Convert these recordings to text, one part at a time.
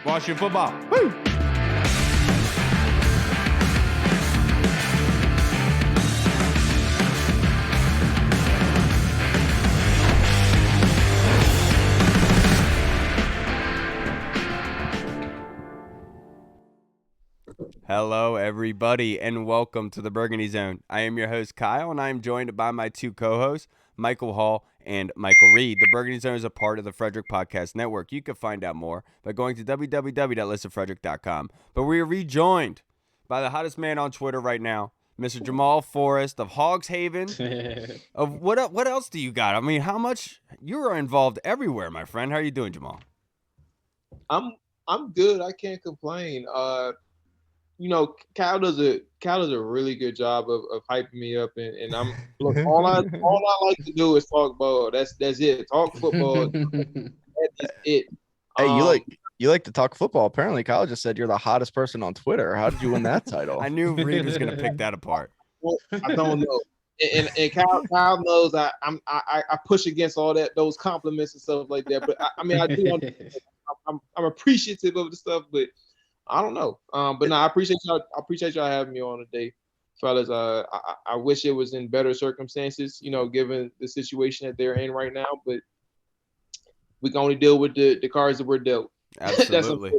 Washington football. Woo! Hello, everybody, and welcome to the Burgundy Zone. I am your host, Kyle, and I am joined by my two co-hosts, Michael Hall and Michael Reed. The Burgundy Zone is a part of the Frederick Podcast Network. You can find out more by going to www.listenfrederick.com. But we are rejoined by the hottest man on Twitter right now, Mr. Jamual Forrest of Hogs Haven. Of what else do you got? I mean, how much you are involved everywhere, my friend. How are you doing, Jamal? I'm good. I can't complain. Kyle does a really good job of hyping me up, and I'm look, all I like to do is talk ball. That's it. Talk football. That is it. Hey, you like to talk football. Apparently, Kyle just said you're the hottest person on Twitter. How did you win that title? I knew Reed was gonna pick that apart. Well, I don't know. And Kyle knows I push against all those compliments and stuff like that. But I do. I'm appreciative of the stuff, but I don't know. But no, I appreciate y'all having me on today, fellas. I wish it was in better circumstances, given the situation that they're in right now. But we can only deal with the cards that we're dealt. Absolutely.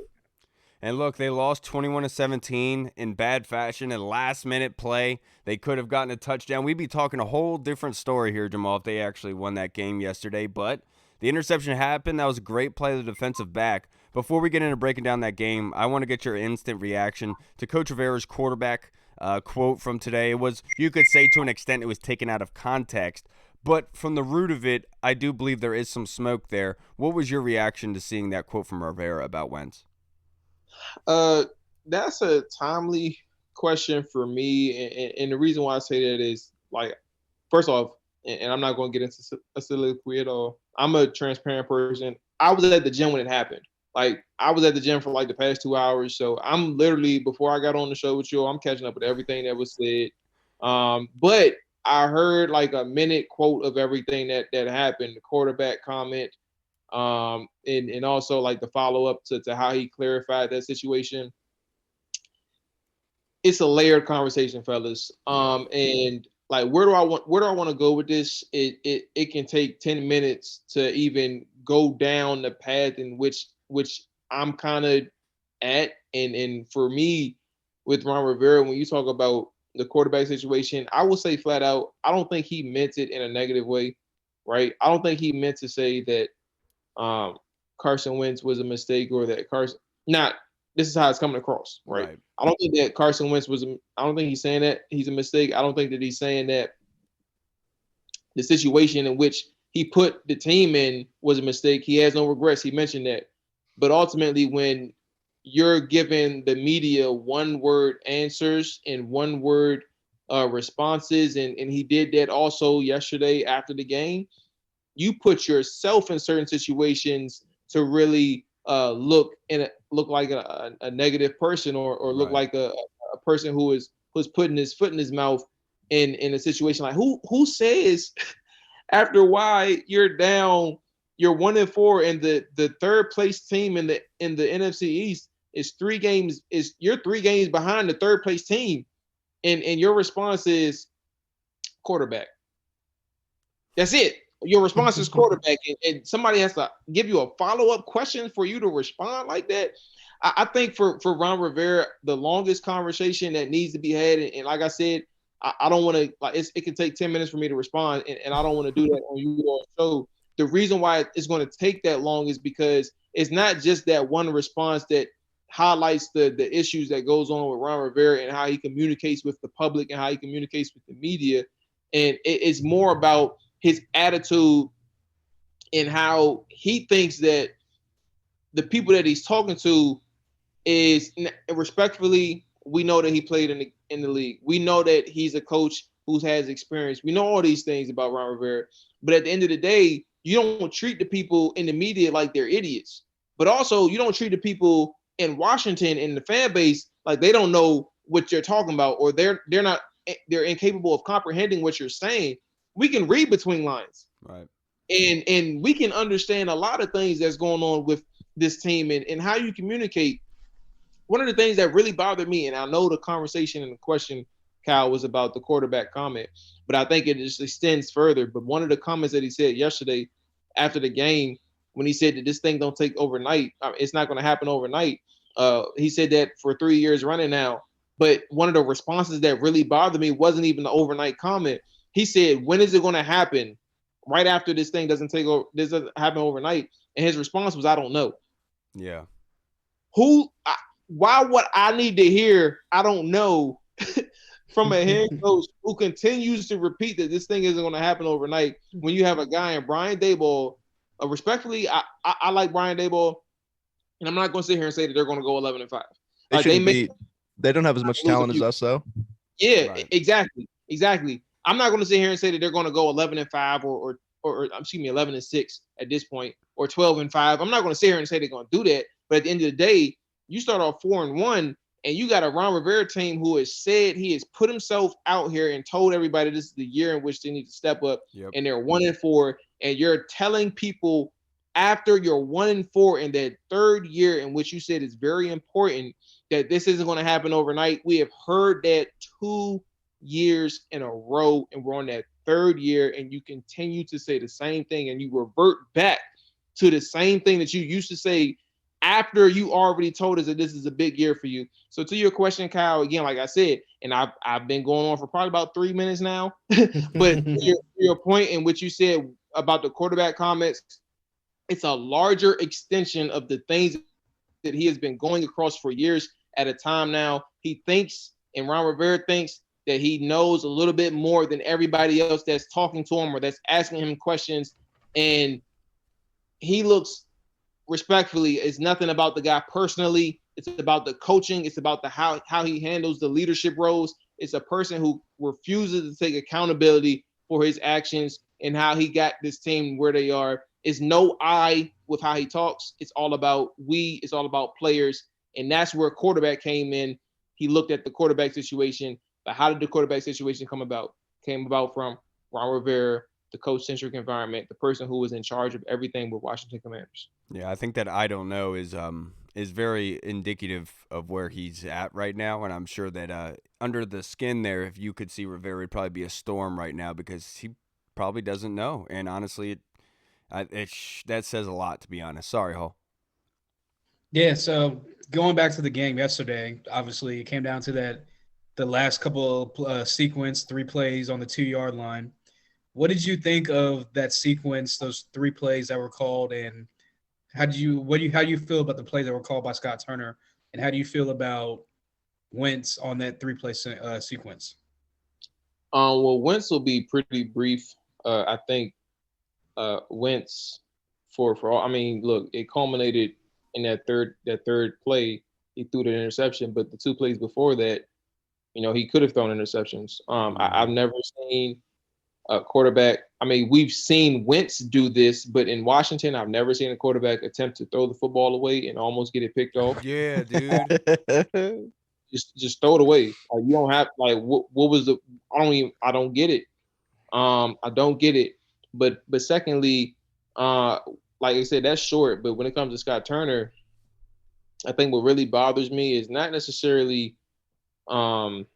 And look, they lost 21-17 in bad fashion and last-minute play. They could have gotten a touchdown. We'd be talking a whole different story here, Jamal, if they actually won that game yesterday. But the interception happened. That was a great play of the defensive back. Before we get into breaking down that game, I want to get your instant reaction to Coach Rivera's quarterback quote from today. It was, you could say to an extent, it was taken out of context. But from the root of it, I do believe there is some smoke there. What was your reaction to seeing that quote from Rivera about Wentz? That's a timely question for me. And the reason why I say that is, like, first off, and I'm not going to get into a soliloquy at all. I'm a transparent person. I was at the gym when it happened. Like, I was at the gym for like the past 2 hours. So I'm literally, before I got on the show with you, I'm catching up with everything that was said. But I heard like a minute quote of everything that happened, the quarterback comment, and also like the follow-up to how he clarified that situation. It's a layered conversation, fellas. And like, where do I want to go with this? It can take 10 minutes to even go down the path in which I'm kind of at. And for me, with Ron Rivera, when you talk about the quarterback situation, I will say flat out, I don't think he meant it in a negative way, right? I don't think he meant to say that Carson Wentz was a mistake, or that this is how it's coming across, right? I don't think that Carson Wentz I don't think he's saying that he's a mistake. I don't think that he's saying that the situation in which he put the team in was a mistake. He has no regrets. He mentioned that. But ultimately, when you're giving the media one-word answers and one-word responses, and he did that also yesterday after the game, you put yourself in certain situations to really look like a negative person, or look like a person who's putting his foot in his mouth in a situation. Like, who says after why you're down, you're 1-4, and the third place team in the NFC East you're 3 games behind the third place team, and your response is quarterback. That's it. Your response is quarterback, and somebody has to give you a follow-up question for you to respond like that. I think for Ron Rivera, the longest conversation that needs to be had, and like I said, I don't want to, like, it can take 10 minutes for me to respond, and I don't want to do that on you on the show. The reason why it's going to take that long is because it's not just that one response that highlights the issues that goes on with Ron Rivera and how he communicates with the public and how he communicates with the media. And it's more about his attitude and how he thinks that the people that he's talking to is, respectfully, we know that he played in the league. We know that he's a coach who has experience. We know all these things about Ron Rivera. But at the end of the day, you don't treat the people in the media like they're idiots. But also, you don't treat the people in Washington and the fan base like they don't know what you're talking about, or they're incapable of comprehending what you're saying. We can read between lines. Right. And we can understand a lot of things that's going on with this team and how you communicate. One of the things that really bothered me, and I know the conversation and the question, Kyle, was about the quarterback comment, but I think it just extends further. But one of the comments that he said yesterday after the game, when he said that this thing don't take overnight, it's not going to happen overnight. He said that for 3 years running now. But one of the responses that really bothered me wasn't even the overnight comment. He said, "When is it going to happen?" Right after this thing doesn't happen overnight, and his response was, "I don't know." Yeah. Why would I need to hear "I don't know" from a head coach who continues to repeat that this thing isn't going to happen overnight when you have a guy in Brian Daboll? Respectfully, I like Brian Daboll, and I'm not going to sit here and say that they're going to go 11-5. They don't have as much talent as us, though. Yeah, right. Exactly. I'm not going to sit here and say that they're going to go 11-5 or 11-6 at this point, or 12-5. I'm not going to sit here and say they're going to do that. But at the end of the day, you start off 4-1, and you got a Ron Rivera team who has said he has put himself out here and told everybody this is the year in which they need to step up. Yep. And they're 1-4, and you're telling people after you're 1-4 in that third year in which you said it's very important that this isn't going to happen overnight. We have heard that 2 years in a row, and we're on that third year, and you continue to say the same thing, and you revert back to the same thing that you used to say after you already told us that this is a big year for you. So to your question, Kyle, again, like I said, and I've been going on for probably about 3 minutes now, but your point in which you said about the quarterback comments, it's a larger extension of the things that he has been going across for years at a time now. He thinks, and Ron Rivera thinks, that he knows a little bit more than everybody else that's talking to him or that's asking him questions. And he looks, respectfully, it's nothing about the guy personally. It's about the coaching. It's about how he handles the leadership roles. It's a person who refuses to take accountability for his actions and how he got this team where they are. It's no I with how he talks. It's all about we. It's all about players. And that's where quarterback came in. He looked at the quarterback situation. But how did the quarterback situation come about? Came about from Ron Rivera, the coach-centric environment, the person who was in charge of everything with Washington Commanders. Yeah, I think that I don't know is very indicative of where he's at right now, and I'm sure that under the skin there, if you could see Rivera, it'd probably be a storm right now because he probably doesn't know. And honestly, that says a lot, to be honest. Sorry, Hall. Yeah, so going back to the game yesterday, obviously it came down to the last couple of sequence, 3 plays on the 2-yard line. What did you think of that sequence, those 3 plays that were called, and how do you feel about the plays that were called by Scott Turner, and how do you feel about Wentz on that 3-play sequence? Well, Wentz will be pretty brief. I think Wentz for all. I mean, look, it culminated in that third play. He threw the interception, but the 2 plays before that, he could have thrown interceptions. I've never seen a quarterback. I mean, we've seen Wentz do this, but in Washington, I've never seen a quarterback attempt to throw the football away and almost get it picked off. Yeah, dude. just throw it away. Like, you don't have, like, what was the? I don't get it. I don't get it. But secondly, like I said, that's short. But when it comes to Scott Turner, I think what really bothers me is not necessarily like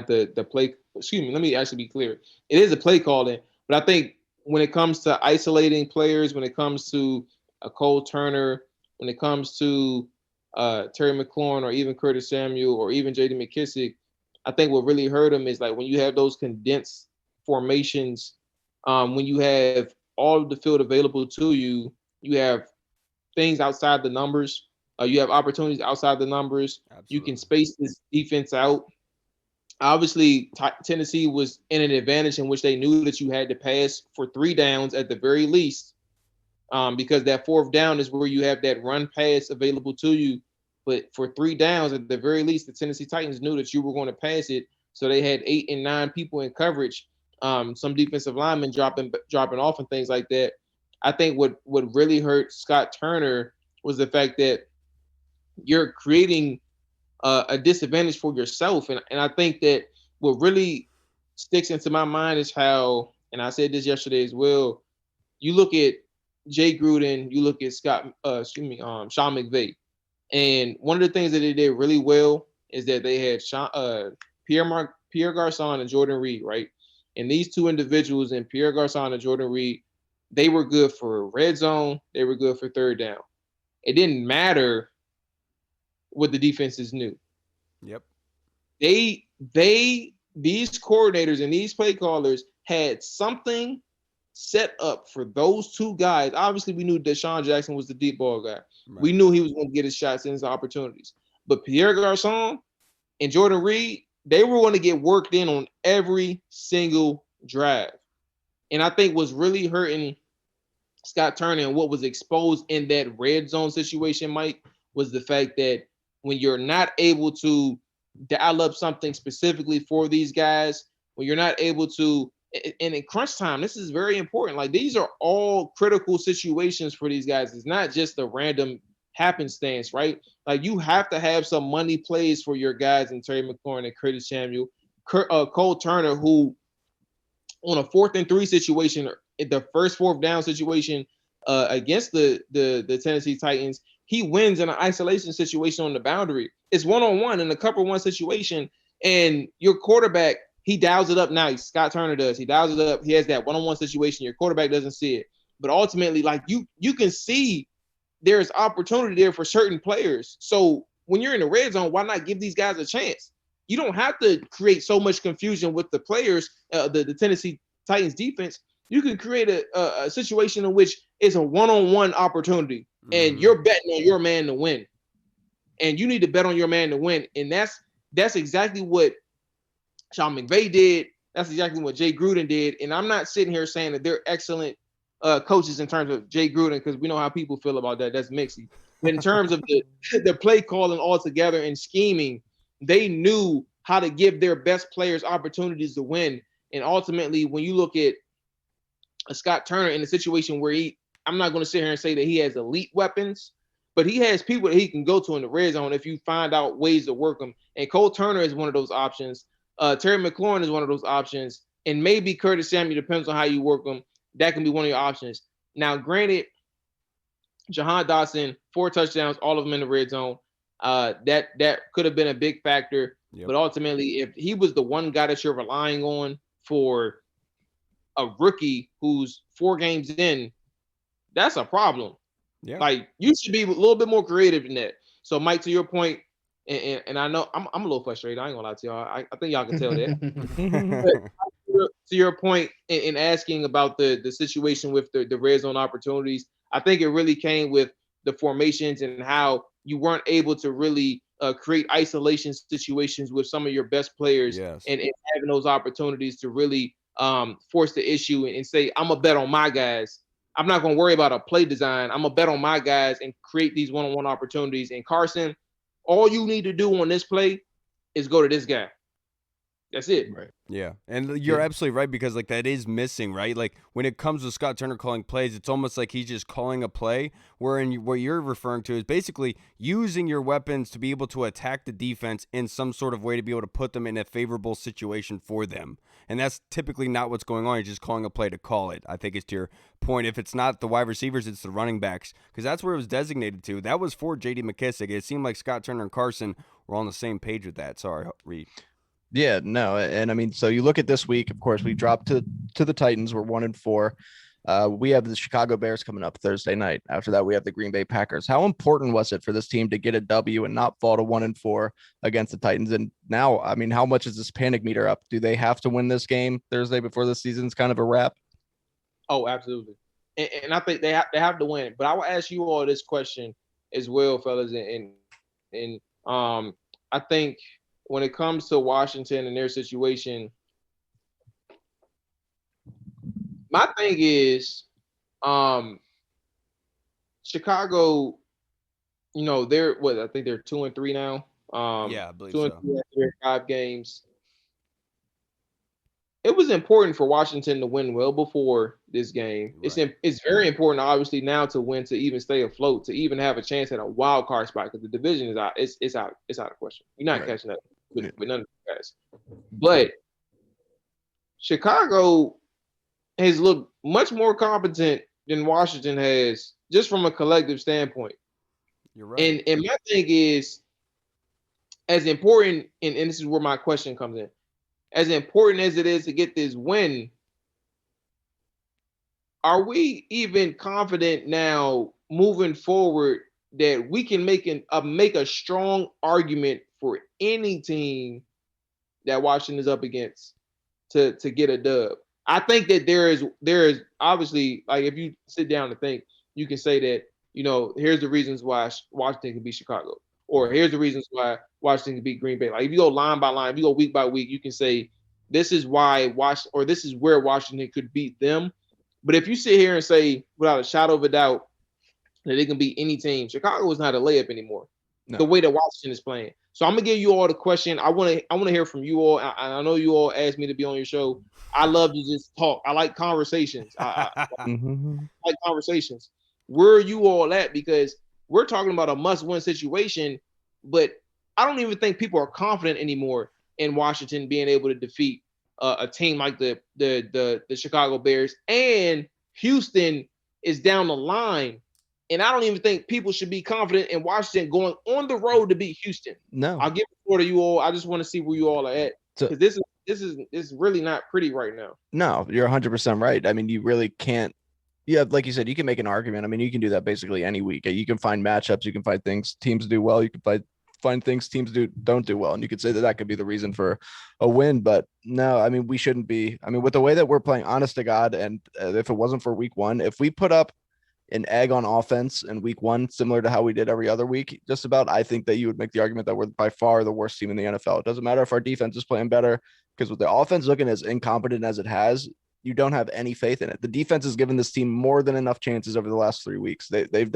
the play. Excuse me, let me actually be clear. It is a play calling, but I think when it comes to isolating players, when it comes to a Cole Turner, when it comes to Terry McLaurin or even Curtis Samuel or even J.D. McKissick, I think what really hurt him is like when you have those condensed formations, when you have all of the field available to you, you have things outside the numbers. You have opportunities outside the numbers. Absolutely. You can space this defense out. Obviously, Tennessee was in an advantage in which they knew that you had to pass for 3 downs at the very least, because that 4th down is where you have that run pass available to you. But for 3 downs at the very least, the Tennessee Titans knew that you were going to pass it. So they had 8 and 9 people in coverage, some defensive linemen dropping off and things like that. I think what really hurt Scott Turner was the fact that you're creating a disadvantage for yourself. And I think that what really sticks into my mind is how, and I said this yesterday as well, you look at Jay Gruden, you look at Sean McVay. And one of the things that they did really well is that they had Pierre Garçon and Jordan Reed, right? And these two individuals, and Pierre Garçon and Jordan Reed, they were good for red zone. They were good for third down. It didn't matter what the defenses knew. Yep. These coordinators and these play callers had something set up for those two guys. Obviously, we knew Deshaun Jackson was the deep ball guy. Right. We knew he was going to get his shots and his opportunities. But Pierre Garçon and Jordan Reed, they were going to get worked in on every single drive. And I think what's really hurting Scott Turner and what was exposed in that red zone situation, Mike, was the fact that when you're not able to dial up something specifically for these guys, when you're not able to, and in crunch time, this is very important. Like, these are all critical situations for these guys. It's not just a random happenstance, right? Like, you have to have some money plays for your guys in Terry McLaurin and Curtis Samuel. Cole Turner, who on a 4th and 3 situation, the first 4th down situation against the Tennessee Titans, he wins in an isolation situation on the boundary. It's 1-on-1 in a cover 1 situation, and your quarterback, he dials it up nice. Scott Turner does. He dials it up. He has that 1-on-1 situation. Your quarterback doesn't see it. But ultimately, like, you can see there's opportunity there for certain players. So when you're in the red zone, why not give these guys a chance? You don't have to create so much confusion with the players, the Tennessee Titans defense. You can create a situation in which it's a 1-on-1 opportunity, and you're betting on your man to win. And you need to bet on your man to win. And that's exactly what Sean McVay did. That's exactly what Jay Gruden did. And I'm not sitting here saying that they're excellent coaches in terms of Jay Gruden, because we know how people feel about that. That's mixy. But in terms of the play calling altogether and scheming, they knew how to give their best players opportunities to win. And ultimately, when you look at Scott Turner in a situation where I'm not going to sit here and say that he has elite weapons, but he has people that he can go to in the red zone if you find out ways to work them. And Cole Turner is one of those options. Terry McLaurin is one of those options. And maybe Curtis Samuel, depends on how you work them. That can be one of your options. Now, granted, Jahan Dotson, 4 touchdowns, all of them in the red zone. That could have been a big factor. Yep. But ultimately, if he was the one guy that you're relying on for a rookie who's 4 games in, that's a problem. Yeah. Like, you should be a little bit more creative than that. So, Mike, to your point, and I know I'm a little frustrated. I ain't gonna lie to y'all. I think y'all can tell that. To your point in asking about the situation with the red zone opportunities, I think it really came with the formations and how you weren't able to really create isolation situations with some of your best players. Yes. and having those opportunities to really force the issue and say, I'm going to bet on my guys. I'm not going to worry about a play design. I'm going to bet on my guys and create these one-on-one opportunities. And Carson, all you need to do on this play is go to this guy. That's it. Right. Yeah. And you're absolutely right, because like that is missing, right? Like when it comes to Scott Turner calling plays, it's almost like he's just calling a play, wherein what you're referring to is basically using your weapons to be able to attack the defense in some sort of way to be able to put them in a favorable situation for them. And that's typically not what's going on. You're just calling a play to call it. I think it's to your point. If it's not the wide receivers, it's the running backs, because that's where it was designated to. That was for J.D. McKissick. It seemed like Scott Turner and Carson were on the same page with that. Sorry, Reed. Yeah, no. And I mean, so you look at this week, of course, we dropped to the Titans. We're 1-4. We have the Chicago Bears coming up Thursday night. After that, we have the Green Bay Packers. How important was it for this team to get a W and not fall to 1-4 against the Titans? And now, I mean, how much is this panic meter up? Do they have to win this game Thursday before the season's kind of a wrap? Oh, absolutely. And I think they have to win. But I will ask you all this question as well, fellas. And I think when it comes to Washington and their situation, my thing is, Chicago, I think they're 2-3 now. Yeah, I believe 2-3 after their 5 games. It was important for Washington to win well before this game. Right. It's very important, obviously, now to win, to even stay afloat, to even have a chance at a wild card spot, because the division is out. It's out of question. You're not catching up with none of the guys. But Chicago has looked much more competent than Washington has, just from a collective standpoint. You're right. And my thing is, as important, and this is where my question comes in, as important as it is to get this win, are we even confident now moving forward that we can make a strong argument for any team that Washington is up against to get a dub? I think that there is obviously, like, if you sit down and think, you can say that, here's the reasons why Washington can beat Chicago, or here's the reasons why Washington can beat Green Bay. Like, if you go line by line, if you go week by week, you can say this is why this is where Washington could beat them. But if you sit here and say without a shadow of a doubt that they can beat any team, Chicago is not a layup anymore. No. The way that Washington is playing. So I'm gonna give you all the question. I want to hear from you all. I know you all asked me to be on your show. I love to just talk. I like conversations. I like conversations. Where are you all at? Because we're talking about a must-win situation, but I don't even think people are confident anymore in Washington being able to defeat a team like the Chicago Bears. And Houston is down the line. And I don't even think people should be confident in Washington going on the road to beat Houston. No, I'll give the floor to you all. I just want to see where you all are at, because this is really not pretty right now. No, you're 100% right. I mean, you really can't. Yeah, like you said, you can make an argument. I mean, you can do that basically any week. You can find matchups. You can find things teams do well. You can find things teams don't do well, and you could say that could be the reason for a win. But no, I mean, we shouldn't be. I mean, with the way that we're playing, honest to God, and if it wasn't for week one, if we put up an egg on offense in week one, similar to how we did every other week, just about, I think that you would make the argument that we're by far the worst team in the NFL. It doesn't matter if our defense is playing better, because with the offense looking as incompetent as it has, you don't have any faith in it. The defense has given this team more than enough chances over the last 3 weeks. They've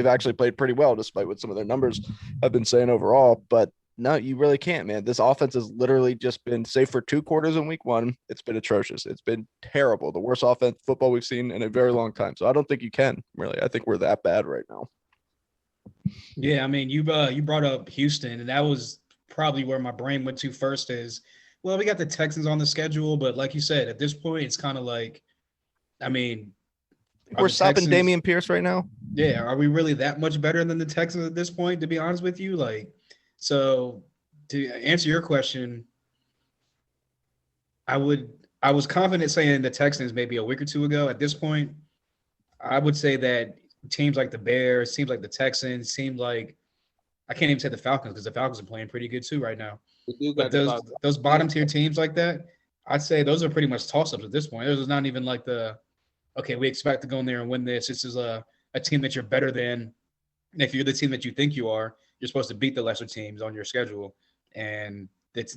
actually played pretty well, despite what some of their numbers have been saying overall. But no, you really can't, man. This offense has literally just been, save for 2 quarters in week one, it's been atrocious. It's been terrible. The worst offense football we've seen in a very long time. So I don't think you can, really. I think we're that bad right now. Yeah, I mean, you brought up Houston, and that was probably where my brain went to first is, well, we got the Texans on the schedule, but like you said, at this point, it's kind of like, I mean, we're stopping Dameon Pierce right now. Yeah, are we really that much better than the Texans at this point, to be honest with you? Like, so to answer your question, I was confident saying the Texans maybe a week or two ago. At this point, I would say that teams like the Bears, teams like the Texans, seem like, I can't even say the Falcons, because the Falcons are playing pretty good too right now. But those bottom tier teams like that, I'd say those are pretty much toss-ups at this point. There's not even like okay, we expect to go in there and win this. This is a team that you're better than. And if you're the team that you think you are, you're supposed to beat the lesser teams on your schedule. And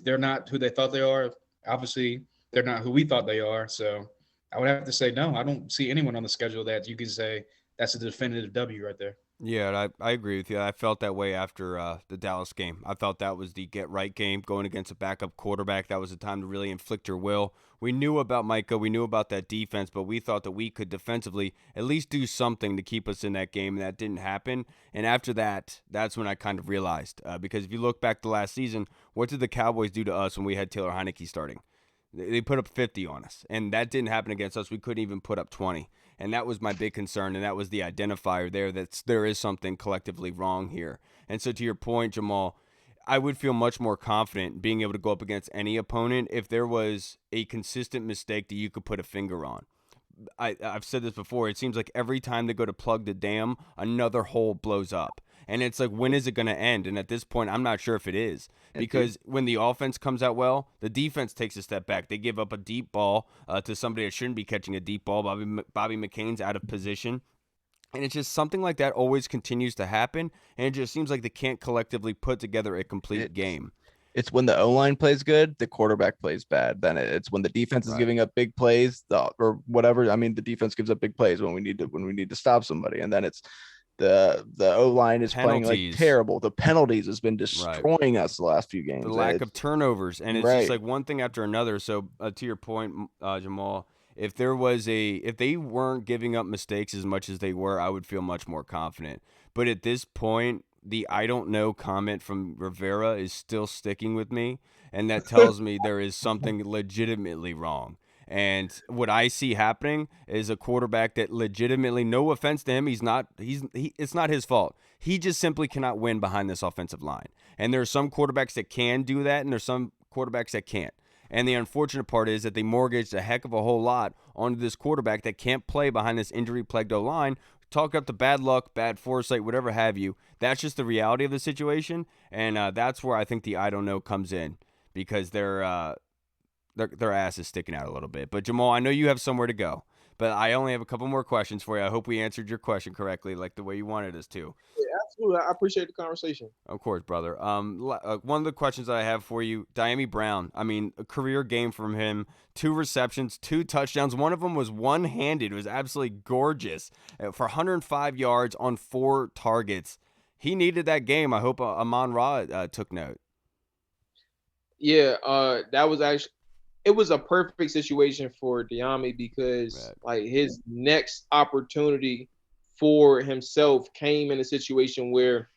they're not who they thought they are. Obviously, they're not who we thought they are. So I would have to say, no, I don't see anyone on the schedule that you can say that's a definitive W right there. Yeah, I agree with you. I felt that way after the Dallas game. I felt that was the get-right game, going against a backup quarterback. That was the time to really inflict your will. We knew about Micah. We knew about that defense, but we thought that we could defensively at least do something to keep us in that game, and that didn't happen. And after that, that's when I kind of realized. Because if you look back to last season, what did the Cowboys do to us when we had Taylor Heineke starting? They put up 50 on us, and that didn't happen against us. We couldn't even put up 20. And that was my big concern, and that was the identifier there that there is something collectively wrong here. And so to your point, Jamal, I would feel much more confident being able to go up against any opponent if there was a consistent mistake that you could put a finger on. I've said this before. It seems like every time they go to plug the dam, another hole blows up. And it's like, when is it going to end? And at this point, I'm not sure if it is. Because when the offense comes out well, the defense takes a step back. They give up a deep ball to somebody that shouldn't be catching a deep ball. Bobby McCain's out of position. And it's just something like that always continues to happen. And it just seems like they can't collectively put together a complete game. It's when the O-line plays good, the quarterback plays bad. Then it's when the defense is giving up big plays or whatever. I mean, the defense gives up big plays when we need to stop somebody. And then it's the O-line is playing like terrible. The penalties has been destroying us the last few games. The lack of turnovers. And it's just like one thing after another. So to your point, Jamal, if they weren't giving up mistakes as much as they were, I would feel much more confident. But at this point, the I don't know comment from Rivera is still sticking with me. And that tells me there is something legitimately wrong. And what I see happening is a quarterback that legitimately, no offense to him, it's not his fault. He just simply cannot win behind this offensive line. And there are some quarterbacks that can do that, and there's some quarterbacks that can't. And the unfortunate part is that they mortgaged a heck of a whole lot onto this quarterback that can't play behind this injury-plagued O-line. Talk up to bad luck, bad foresight, whatever have you. That's just the reality of the situation, and that's where I think the I don't know comes in, because their ass is sticking out a little bit. But Jamal, I know you have somewhere to go, but I only have a couple more questions for you. I hope we answered your question correctly, like the way you wanted us to. Yeah, absolutely. I appreciate the conversation. Of course, brother. One of the questions that I have for you, Dyami Brown. I mean, a career game from him. 2 receptions, 2 touchdowns. One of them was one-handed. It was absolutely gorgeous for 105 yards on 4 targets. He needed that game. I hope Amon-Ra took note. Yeah, that was actually, it was a perfect situation for Dyami because like his next opportunity for himself came in a situation where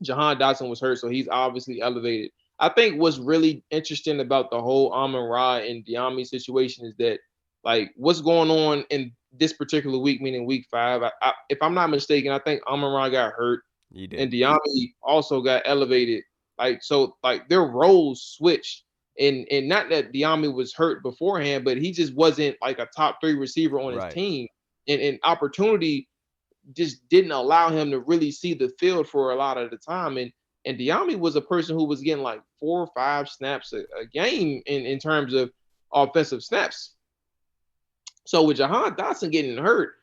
Jahan Dotson was hurt, so he's obviously elevated. I think what's really interesting about the whole Amon-Ra and Dyami situation is that, like, what's going on in this particular week, meaning week 5. If I'm not mistaken, I think Amon-Ra got hurt, and Dyami also got elevated. Like, so, like, their roles switched. And not that Dyami was hurt beforehand, but he just wasn't like a top 3 receiver on his team. And opportunity just didn't allow him to really see the field for a lot of the time. And Dyami was a person who was getting like 4 or 5 snaps a game in terms of offensive snaps. So with Jahan Dotson getting hurt,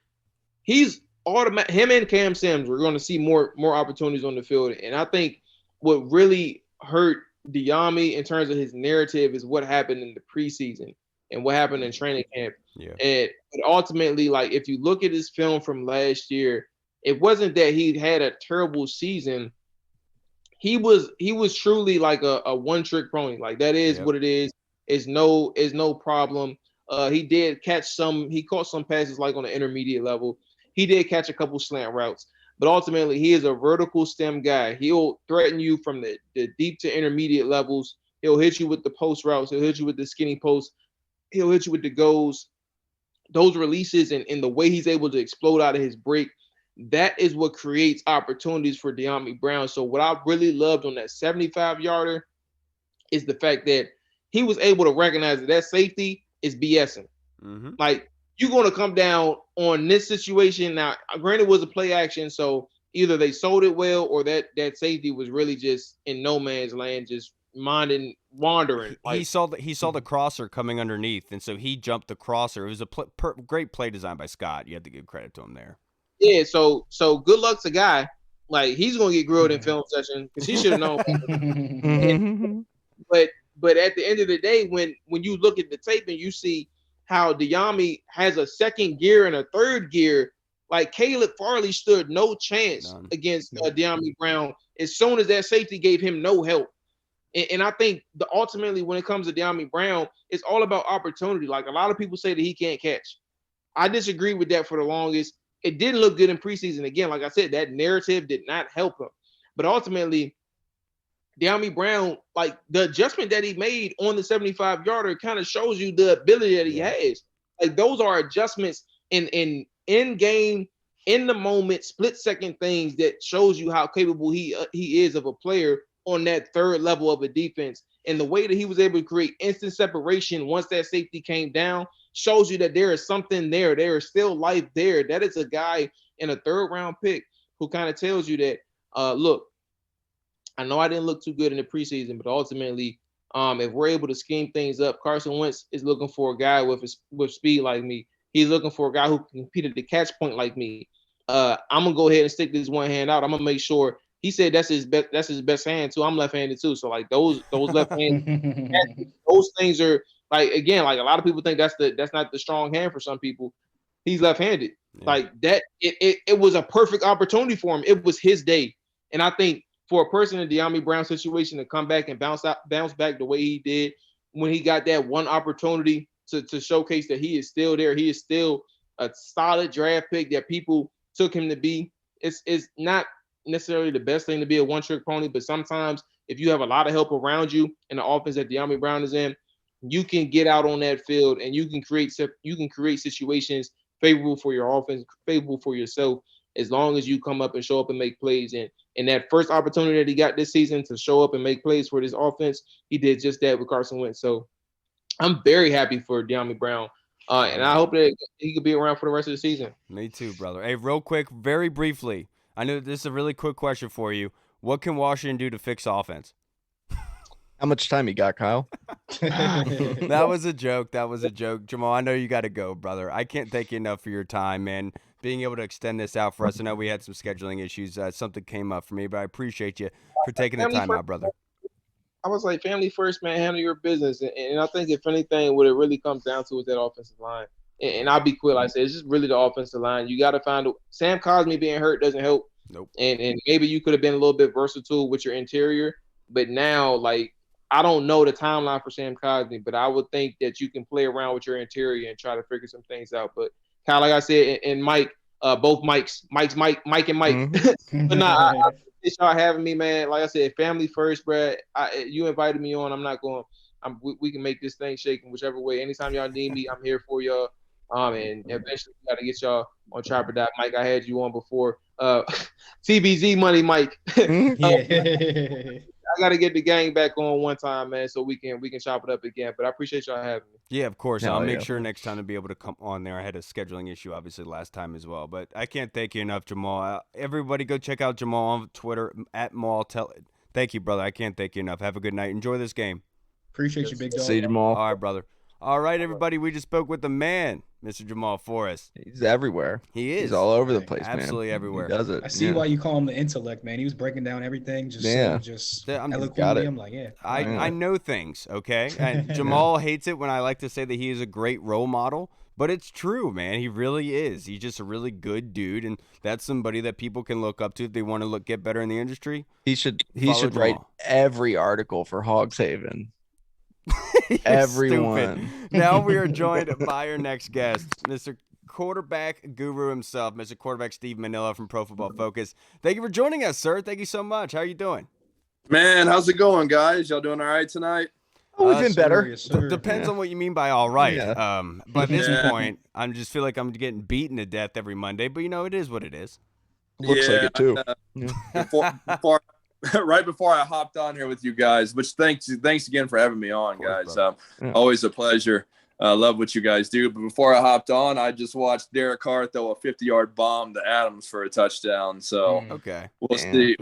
he's automatic. Him and Cam Sims, we're going to see more opportunities on the field. And I think what really hurt Dyami in terms of his narrative is what happened in the preseason and what happened in training camp. Yeah. And ultimately, like, if you look at his film from last year, it wasn't that he had a terrible season. He was truly like a one-trick pony. Like, that is what it is. Is no problem. He caught some passes like on the intermediate level. He did catch a couple slant routes. But ultimately, he is a vertical stem guy. He'll threaten you from the deep to intermediate levels. He'll hit you with the post routes. He'll hit you with the skinny post. He'll hit you with the goes. Those releases and the way he's able to explode out of his break, that is what creates opportunities for Dyami Brown. So what I really loved on that 75-yarder is the fact that he was able to recognize that safety is BSing. Mm-hmm. Like, you're going to come down on this situation. Now, granted, it was a play action, so either they sold it well or that safety was really just in no man's land, just wandering. He saw the crosser coming underneath, and so he jumped the crosser. It was a great play design by Scott. You have to give credit to him there. Yeah, so good luck to Guy. Like, he's going to get grilled in film session because he should have known. But at the end of the day, when you look at the tape and you see how Dyami has a second gear and a third gear, like, Caleb Farley stood no chance against Dyami Brown as soon as that safety gave him no help. And I think ultimately when it comes to Dyami Brown, it's all about opportunity. Like, a lot of people say that he can't catch. I disagree with that for the longest. It didn't look good in preseason. Again, like I said, that narrative did not help him. But ultimately, Dyami Brown, like, the adjustment that he made on the 75-yarder kind of shows you the ability that he has. Like, those are adjustments in game, in the moment, split-second things that shows you how capable he is of a player on that third level of a defense. And the way that he was able to create instant separation once that safety came down shows you that there is something there. There is still life there. That is a guy in a third-round pick who kind of tells you that, look, I know I didn't look too good in the preseason, but ultimately, if we're able to scheme things up, Carson Wentz is looking for a guy with speed like me. He's looking for a guy who can compete at the catch point like me. I'm gonna go ahead and stick this one hand out. I'm gonna make sure. He said that's his best hand too. I'm left-handed too, so like those left hands, those things are like, again, like, a lot of people think that's not the strong hand for some people. He's left-handed. Like that. It was a perfect opportunity for him. It was his day, and I think, for a person in Dyami Brown's situation to come back and bounce back the way he did when he got that one opportunity to showcase that he is still there, he is still a solid draft pick that people took him to be. It's not necessarily the best thing to be a one-trick pony, but sometimes if you have a lot of help around you in the offense that Dyami Brown is in, you can get out on that field and you can create situations favorable for your offense, favorable for yourself, as long as you come up and show up and make plays. And that first opportunity that he got this season to show up and make plays for this offense, he did just that with Carson Wentz. So I'm very happy for Dyami Brown. And I hope that he could be around for the rest of the season. Me too, brother. Hey, real quick, very briefly, I know this is a really quick question for you. What can Washington do to fix offense? How much time you got, Kyle? That was a joke. Jamal, I know you got to go, brother. I can't thank you enough for your time, man. Being able to extend this out for us. I know we had some scheduling issues. Something came up for me, but I appreciate you for taking the time out, brother. I was like, family first, man. Handle your business. And I think if anything, what it really comes down to is that offensive line. And I'll be quick. Like I said, it's just really the offensive line. You got to find Sam Cosmi being hurt doesn't help. Nope. And maybe you could have been a little bit versatile with your interior, but now, like, I don't know the timeline for Sam Cosmi, but I would think that you can play around with your interior and try to figure some things out. But kind of like I said, and Mike, both Mike and Mike. Mm-hmm. But I appreciate y'all having me, man. Like I said, family first, Brad. You invited me on. I'm not going. We can make this thing shake in whichever way. Anytime y'all need me, I'm here for y'all. And eventually we got to get y'all on Trapper Dot. Mike, I had you on before. TBZ money, Mike. Yeah. I got to get the gang back on one time, man, so we can chop it up again. But I appreciate y'all having me. Yeah, of course. I'll make sure next time to be able to come on there. I had a scheduling issue, obviously, last time as well. But I can't thank you enough, Jamal. Everybody go check out Jamal on Twitter, @Maul. Thank you, brother. I can't thank you enough. Have a good night. Enjoy this game. Appreciate you, big dog. See you, Jamal. All right, brother. All right, everybody. We just spoke with the man, Mr. Jamual Forrest. He's everywhere. He is. He's all over the place, Absolutely man. everywhere. He does it. I see why you call him the intellect, man. He was breaking down everything, just I'm eloquently. I'm like, yeah. I know things, okay? And Jamal hates it when I like to say that he is a great role model, but it's true, man. He really is. He's just a really good dude, and that's somebody that people can look up to if they want to get better in the industry. He should write every article for Hogs Haven. Everyone. Stupid. Now we are joined by our next guest, Mr. Quarterback Guru himself, Mr. Quarterback Steve Manella from Pro Football Focus. Thank you for joining us, sir. Thank you so much. How are you doing? Man, how's it going, guys? Y'all doing all right tonight? Oh, we've been better. Yes, sir. Depends on what you mean by all right. Yeah. By this point, I just feel like I'm getting beaten to death every Monday, but it is what it is. Looks like it too. Before right before I hopped on here with you guys, which thanks again for having me on, guys. Always a pleasure. Love what you guys do. But before I hopped on, I just watched Derek Carr throw a 50-yard bomb to Adams for a touchdown. So okay, we'll see.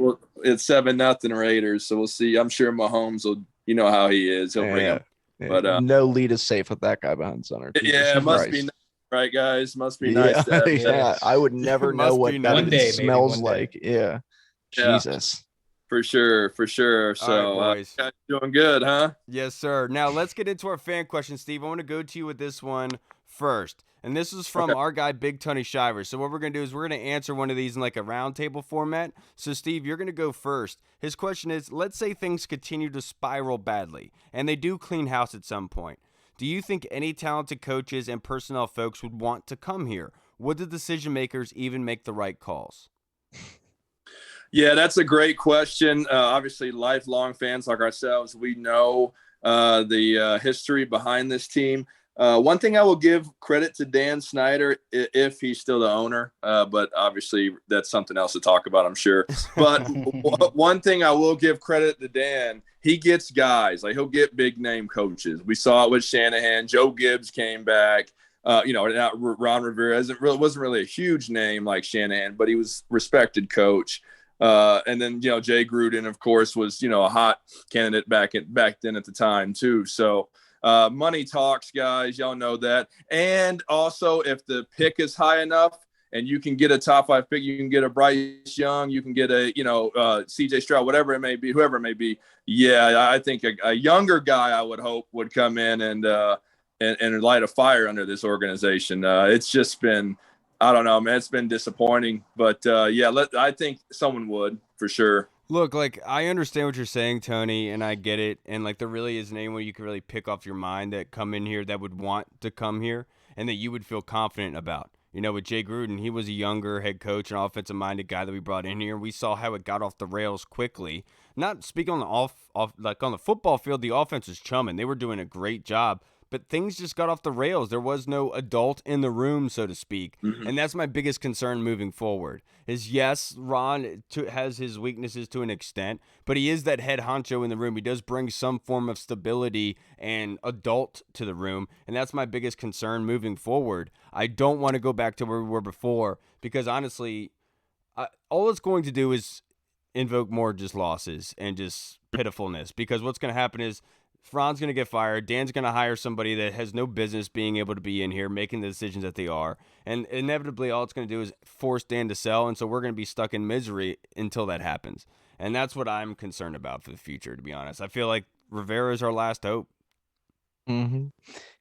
It's 7-0 Raiders, so we'll see. I'm sure Mahomes will. You know how he is. He'll bring him. But no lead is safe with that guy behind center. Yeah, it must be nice, right, guys. Must be nice. To have yeah, I would never know what that smells like. Yeah. Jesus. For sure. So, right, boys. Guys doing good, huh? Yes, sir. Now, let's get into our fan question, Steve. I want to go to you with this one first. And this is from our guy, Big Tony Shiver. So what we're going to do is we're going to answer one of these in like a roundtable format. So, Steve, you're going to go first. His question is, let's say things continue to spiral badly, and they do clean house at some point. Do you think any talented coaches and personnel folks would want to come here? Would the decision makers even make the right calls? Yeah, that's a great question. Obviously, lifelong fans like ourselves, we know the history behind this team. One thing I will give credit to Dan Snyder, if he's still the owner, but obviously that's something else to talk about, I'm sure. But one thing I will give credit to Dan, he gets guys. Like, he'll get big-name coaches. We saw it with Shanahan. Joe Gibbs came back. Ron Rivera wasn't really a huge name like Shanahan, but he was a respected coach. And then, Jay Gruden, of course, was, a hot candidate back then at the time too. So money talks, guys. Y'all know that. And also, if the pick is high enough and you can get a top 5 pick, you can get a Bryce Young, you can get a, CJ Stroud, whatever it may be, whoever it may be. Yeah, I think a younger guy, I would hope, would come in and light a fire under this organization. It's just been, I don't know, man. It's been disappointing, but I think someone would for sure. Look, I understand what you're saying, Tony, and I get it. And there really isn't anyone you can really pick off your mind that come in here that would want to come here and that you would feel confident about. You know, with Jay Gruden, he was a younger head coach and offensive-minded guy that we brought in here. We saw how it got off the rails quickly. Not speaking on the like on the football field, the offense was chumming. They were doing a great job. But things just got off the rails. There was no adult in the room, so to speak. Mm-hmm. And that's my biggest concern moving forward is, yes, Ron has his weaknesses to an extent, but he is that head honcho in the room. He does bring some form of stability and adult to the room, and that's my biggest concern moving forward. I don't want to go back to where we were before because, honestly, all it's going to do is invoke more just losses and just pitifulness because what's going to happen is Ron's going to get fired. Dan's going to hire somebody that has no business being able to be in here making the decisions that they are. And inevitably, all it's going to do is force Dan to sell. And so we're going to be stuck in misery until that happens. And that's what I'm concerned about for the future, to be honest. I feel like Rivera is our last hope. Mm-hmm.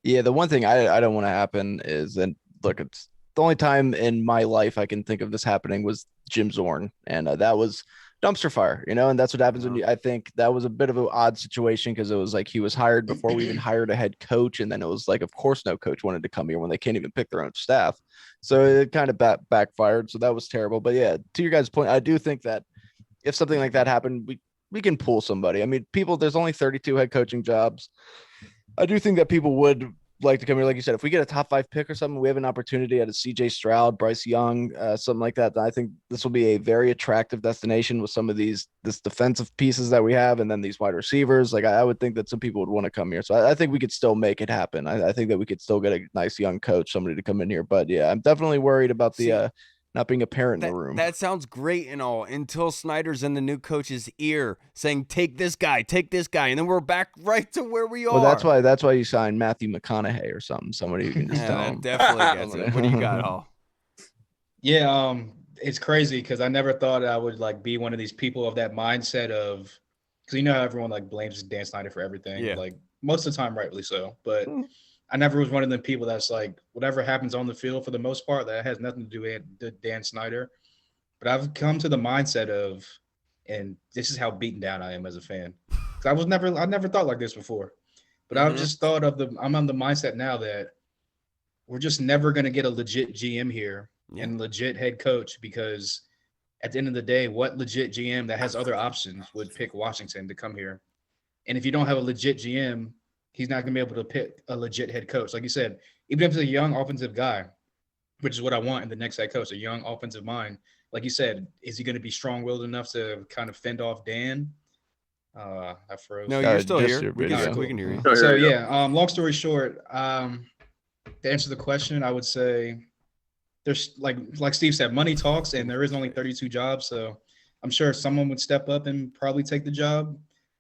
Yeah, the one thing I don't want to happen is, and look, it's the only time in my life I can think of this happening was Jim Zorn. And that was dumpster fire, and that's what happens when I think that was a bit of an odd situation because it was like he was hired before we even hired a head coach. And then it was like, of course, no coach wanted to come here when they can't even pick their own staff. So it kind of backfired. So that was terrible. But yeah, to your guys' point, I do think that if something like that happened, we can pull somebody. I mean, there's only 32 head coaching jobs. I do think that people would like to come here. Like you said, if we get a top 5 pick or something, we have an opportunity at a CJ Stroud, Bryce Young, something like that. I think this will be a very attractive destination with some of this defensive pieces that we have. And then these wide receivers, like I would think that some people would want to come here. So I think we could still make it happen. I think that we could still get a nice young coach, somebody to come in here, but yeah, I'm definitely worried about the, not being a parent in the room. That sounds great and all until Snyder's in the new coach's ear saying, take this guy. And then we're back right to where we are. Well, that's why you signed Matthew McConaughey or something. Somebody who can just tell him. Definitely gets it. What do you got, Hall? Yeah, it's crazy because I never thought I would like be one of these people of that mindset of, because how everyone like blames Dan Snyder for everything. Yeah. Like most of the time, rightly so. But I never was one of the people that's like, whatever happens on the field for the most part, that has nothing to do with Dan Snyder. But I've come to the mindset of, and this is how beaten down I am as a fan. Because I never thought like this before. But I've just thought I'm on the mindset now that we're just never going to get a legit GM here and legit head coach, because at the end of the day, what legit GM that has other options would pick Washington to come here? And if you don't have a legit GM, he's not going to be able to pick a legit head coach. Like you said, even if it's a young offensive guy, which is what I want in the next head coach, a young offensive mind. Like you said, is he going to be strong-willed enough to kind of fend off Dan? I froze. No, you're still here. We can hear you. So, yeah, long story short, to answer the question, I would say there's, like Steve said, money talks, and there is only 32 jobs. So I'm sure someone would step up and probably take the job.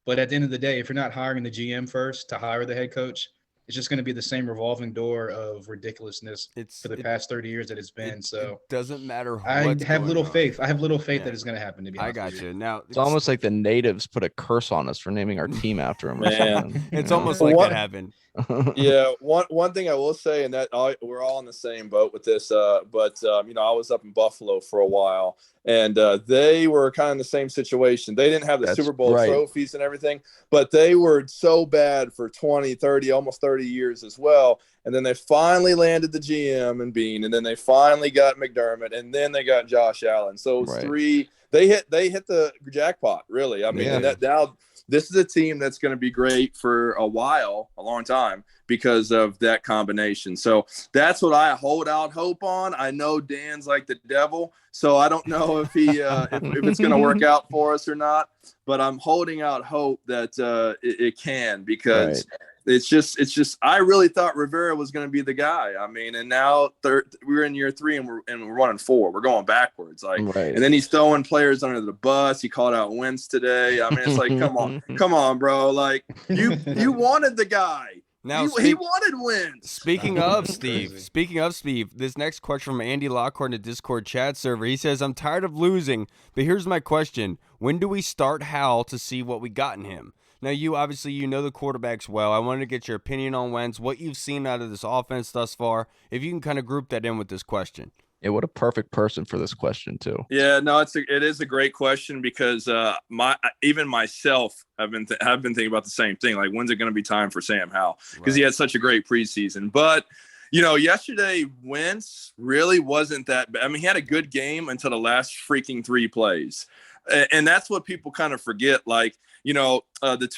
But at the end of the day, if you're not hiring the GM first to hire the head coach, it's just going to be the same revolving door of ridiculousness for the past 30 years that it's been. So it doesn't matter. I have little faith. I have little faith that it's going to happen. To be honest, I got you. Now it's almost like the natives put a curse on us for naming our team after him. It's almost like that happened. Yeah, one thing I will say, and that we're all in the same boat with this. But I was up in Buffalo for a while, and they were kind of in the same situation. They didn't have the Super Bowl trophies and everything, but they were so bad for 20, 30, almost 30 years as well. And then they finally landed the GM and Bean, and then they finally got McDermott, and then they got Josh Allen. So it was 3. They hit the jackpot, really. I mean, and that now. This is a team that's going to be great for a long time, because of that combination. So that's what I hold out hope on. I know Dan's like the devil, so I don't know if he if it's going to work out for us or not. But I'm holding out hope that it can, because it's just I really thought Rivera was going to be the guy. I mean, and now we're in year 3 and we're running 4. We're going backwards, and then he's throwing players under the bus. He called out Wentz today. I mean, it's like, come on, bro. Like you wanted the guy. Now he wanted Wentz. Speaking of Steve, this next question from Andy Lockhart in the Discord chat server. He says, "I'm tired of losing, but here's my question: when do we start Howell to see what we got in him?" Now, you obviously know the quarterbacks well. I wanted to get your opinion on Wentz, what you've seen out of this offense thus far. If you can kind of group that in with this question. Yeah, what a perfect person for this question too. Yeah, no, it is a great question, because even myself have been thinking about the same thing. Like, when's it going to be time for Sam Howell? Because he had such a great preseason. But Yesterday Wentz really wasn't that bad. I mean, he had a good game until the last freaking 3 plays. And that's what people kind of forget. Like, the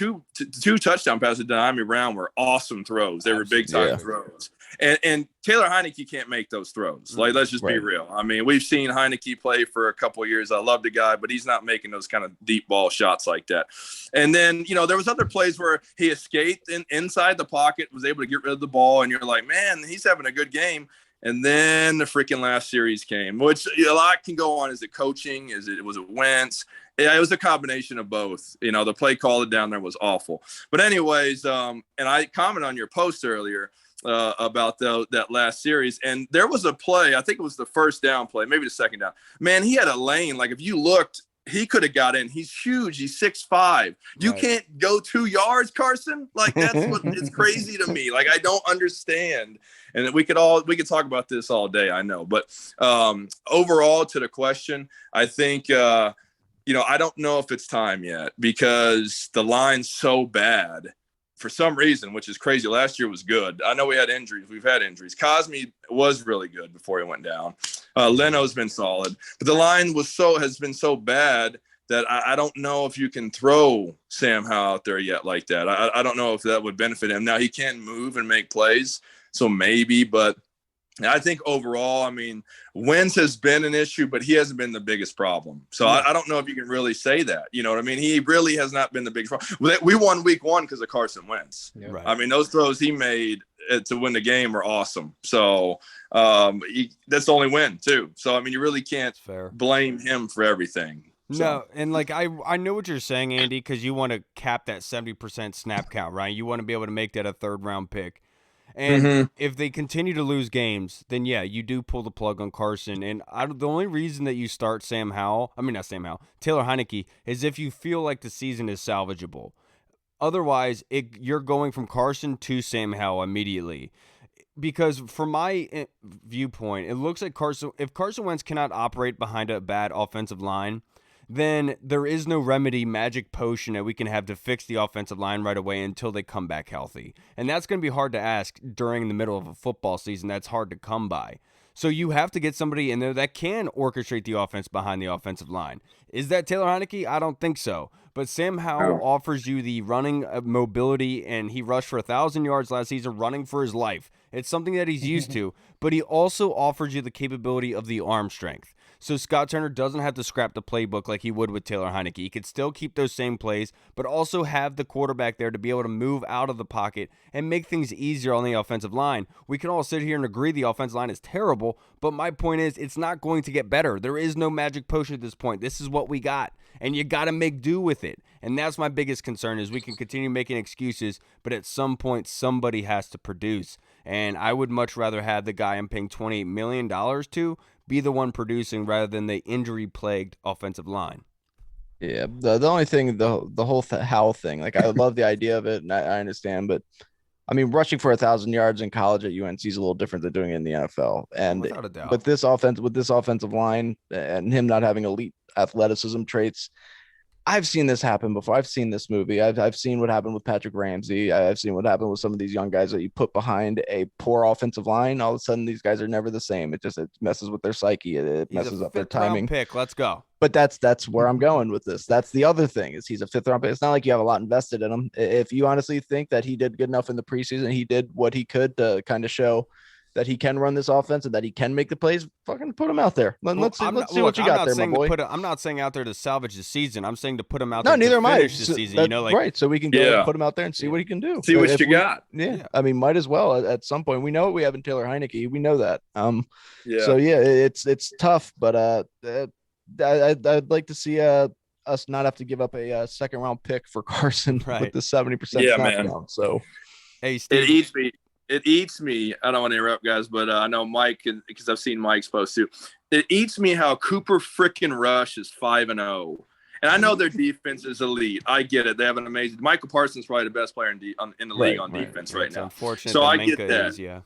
two touchdown passes to Dyami Brown were awesome throws. They were big time throws. And Taylor Heineke can't make those throws. Like, let's just be real. I mean, we've seen Heineke play for a couple of years. I love the guy, but he's not making those kind of deep ball shots like that. And then, there was other plays where he escaped inside the pocket, was able to get rid of the ball, and you're like, man, he's having a good game. And then the freaking last series came, which a lot can go on. Is it coaching? Was it Wentz? Yeah, it was a combination of both. The play call down there was awful. But anyways, and I commented on your post earlier about that last series. And there was a play, I think it was the first down play, maybe the second down. Man, he had a lane. Like, if you looked, he could have got in. He's huge. He's 6'5". You can't go 2 yards, Carson. Like, that's what it's crazy to me. Like, I don't understand. And we could talk about this all day, I know. But overall, to the question, I think I don't know if it's time yet, because the line's so bad for some reason, which is crazy. Last year was good. I know we had injuries. We've had injuries. Cosme was really good before he went down. Leno's been solid, but the line has been so bad that I don't know if you can throw Sam Howell out there yet like that. I don't know if that would benefit him. Now, he can move and make plays, so maybe, but I think overall, I mean, Wentz has been an issue, but he hasn't been the biggest problem. So I don't know if you can really say that. You know what I mean? He really has not been the biggest problem. We won week 1 because of Carson Wentz. Yeah. Right. I mean, those throws he made to win the game were awesome. So that's the only win, too. So, I mean, you really can't blame him for everything. So. No, and like I know what you're saying, Andy, because you want to cap that 70% snap count, right? You want to be able to make that a 3rd-round pick. And if they continue to lose games, then yeah, you do pull the plug on Carson. And the only reason that you start Taylor Heineke, is if you feel like the season is salvageable. Otherwise, you're going from Carson to Sam Howell immediately. Because from my viewpoint, it looks like if Carson Wentz cannot operate behind a bad offensive line, then there is no remedy, magic potion that we can have to fix the offensive line right away until they come back healthy. And that's going to be hard to ask during the middle of a football season. That's hard to come by. So you have to get somebody in there that can orchestrate the offense behind the offensive line. Is that Taylor Heineke? I don't think so. But Sam Howell offers you the running mobility, and he rushed for 1,000 yards last season running for his life. It's something that he's used to, but he also offers you the capability of the arm strength. So Scott Turner doesn't have to scrap the playbook like he would with Taylor Heineke. He could still keep those same plays, but also have the quarterback there to be able to move out of the pocket and make things easier on the offensive line. We can all sit here and agree the offensive line is terrible, but my point is it's not going to get better. There is no magic potion at this point. This is what we got, and you got to make do with it. And that's my biggest concern is we can continue making excuses, but at some point somebody has to produce. And I would much rather have the guy I'm paying $28 million to be the one producing rather than the injury-plagued offensive line. Yeah, the only thing, the whole Howell thing, like I love the idea of it, and I understand, but I mean, rushing for 1,000 yards in college at UNC is a little different than doing it in the NFL. And without a doubt. with this offensive line and him not having elite athleticism traits, I've seen this happen before. I've seen this movie. I've seen what happened with Patrick Ramsey. I've seen what happened with some of these young guys that you put behind a poor offensive line. All of a sudden, these guys are never the same. It messes with their psyche. It messes up their timing. Pick. Let's go. But that's where I'm going with this. That's the other thing is he's a 5th-round pick. It's not like you have a lot invested in him. If you honestly think that he did good enough in the preseason, he did what he could to kind of show that he can run this offense and that he can make the plays, fucking put him out there. Let's see what you got there, my boy. I'm not saying out there to salvage the season. I'm saying to put him out there to finish the season. Right. So we can go and put him out there and see what he can do. See what you got. Yeah. I mean, might as well at some point. We know what we have in Taylor Heineke. We know that. So yeah, it's tough, but I'd like to see us not have to give up a 2nd-round pick for Carson with the 70% snap count. So hey, Steve. It eats me. I don't want to interrupt, guys, but I know Mike, because I've seen Mike's post too. It eats me how Cooper frickin' Rush is 5-0, and I know their defense is elite. I get it. They have an amazing. Michael Parsons probably the best player in the league on defense right now. Unfortunate. So I get that.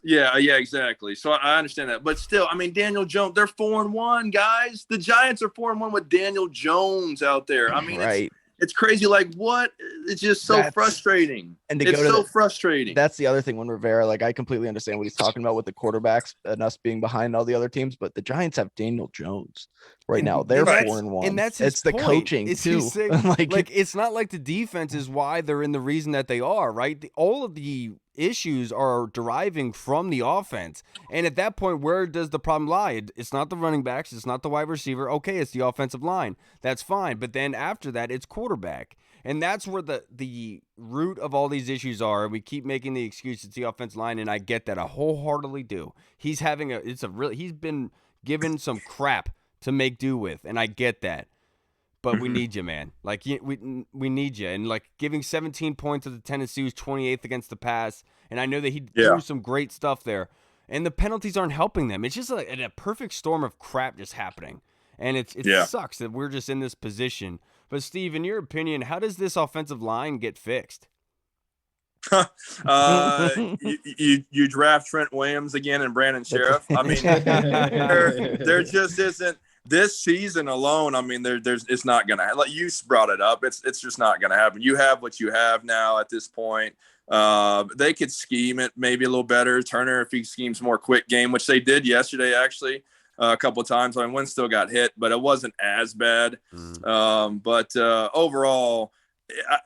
Yeah, exactly. So I understand that, but still, I mean, Daniel Jones, they're 4-1, guys. The Giants are 4-1 with Daniel Jones out there. I mean, It's crazy. Like, what? It's just so frustrating. And it's so frustrating. That's the other thing when Rivera, like, I completely understand what he's talking about with the quarterbacks and us being behind all the other teams, but the Giants have Daniel Jones right now. They're 4-1. And that's his it's the point. coaching too. like it's not like the defense is why they're in the reason that they are, right? All of the issues are deriving from the offense. And at that point, where does the problem lie? It's not the running backs. It's not the wide receiver. Okay, it's the offensive line. That's fine. But then after that, it's quarterback. And that's where the root of all these issues are. We keep making the excuse it's the offensive line, and I get that. I wholeheartedly do. He's been given some crap to make do with, and I get that. But we need you, man. Like, we need you. And, like, giving 17 points to the Tennessee, who's 28th against the pass, and I know that he threw some great stuff there. And the penalties aren't helping them. It's just a perfect storm of crap just happening. And it sucks that we're just in this position. But, Steve, in your opinion, how does this offensive line get fixed? You draft Trent Williams again and Brandon Sheriff. I mean, there just isn't. This season alone, I mean, it's not gonna. Like you brought it up, it's just not gonna happen. You have what you have now at this point. They could scheme it maybe a little better. Turner, if he schemes more quick game, which they did yesterday, actually, a couple of times. I mean, Wentz still got hit, but it wasn't as bad. But overall,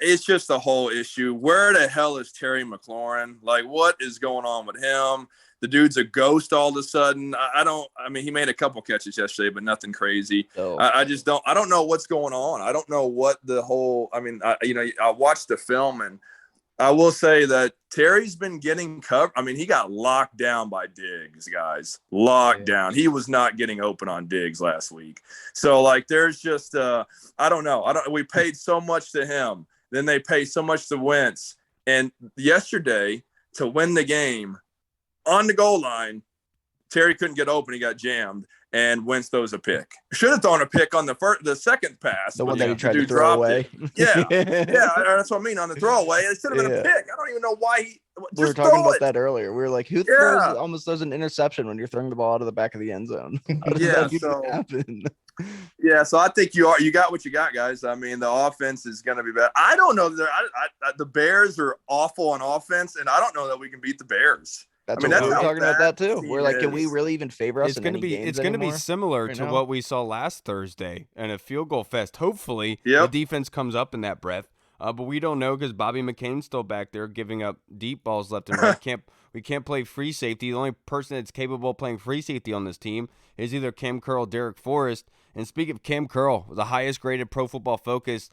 it's just the whole issue. Where the hell is Terry McLaurin? Like, what is going on with him? The dude's a ghost all of a sudden. I mean, he made a couple catches yesterday, but nothing crazy. I don't know what's going on. I don't know what the whole, I mean, I watched the film, and I will say that Terry's been getting covered. I mean, he got locked down by Diggs, guys. Locked down. He was not getting open on Diggs last week. So, like, there's just, I don't know. We paid so much to him. Then they pay so much to Wentz. And yesterday, to win the game, on the goal line, Terry couldn't get open. He got jammed, and Wentz throws a pick. Should have thrown a pick on the second pass. The one that he tried to throw away. Yeah, that's what I mean. On the throwaway, it should have been a pick. I don't even know why he. We were talking about that earlier. We were like, who almost throws an interception when you're throwing the ball out of the back of the end zone? How does that even happen? Yeah, so I think you got what you got, guys. I mean, the offense is going to be better. I don't know. The Bears are awful on offense, and I don't know that we can beat the Bears. We're talking about that too. We're like, can we really even favor us? It's going to be similar to what we saw last Thursday in a field goal fest. Hopefully, the defense comes up in that breath. But we don't know because Bobby McCain's still back there giving up deep balls left and right. We can't play free safety. The only person that's capable of playing free safety on this team is either Cam Curl or Derek Forrest. And speaking of Cam Curl, the highest graded Pro Football Focus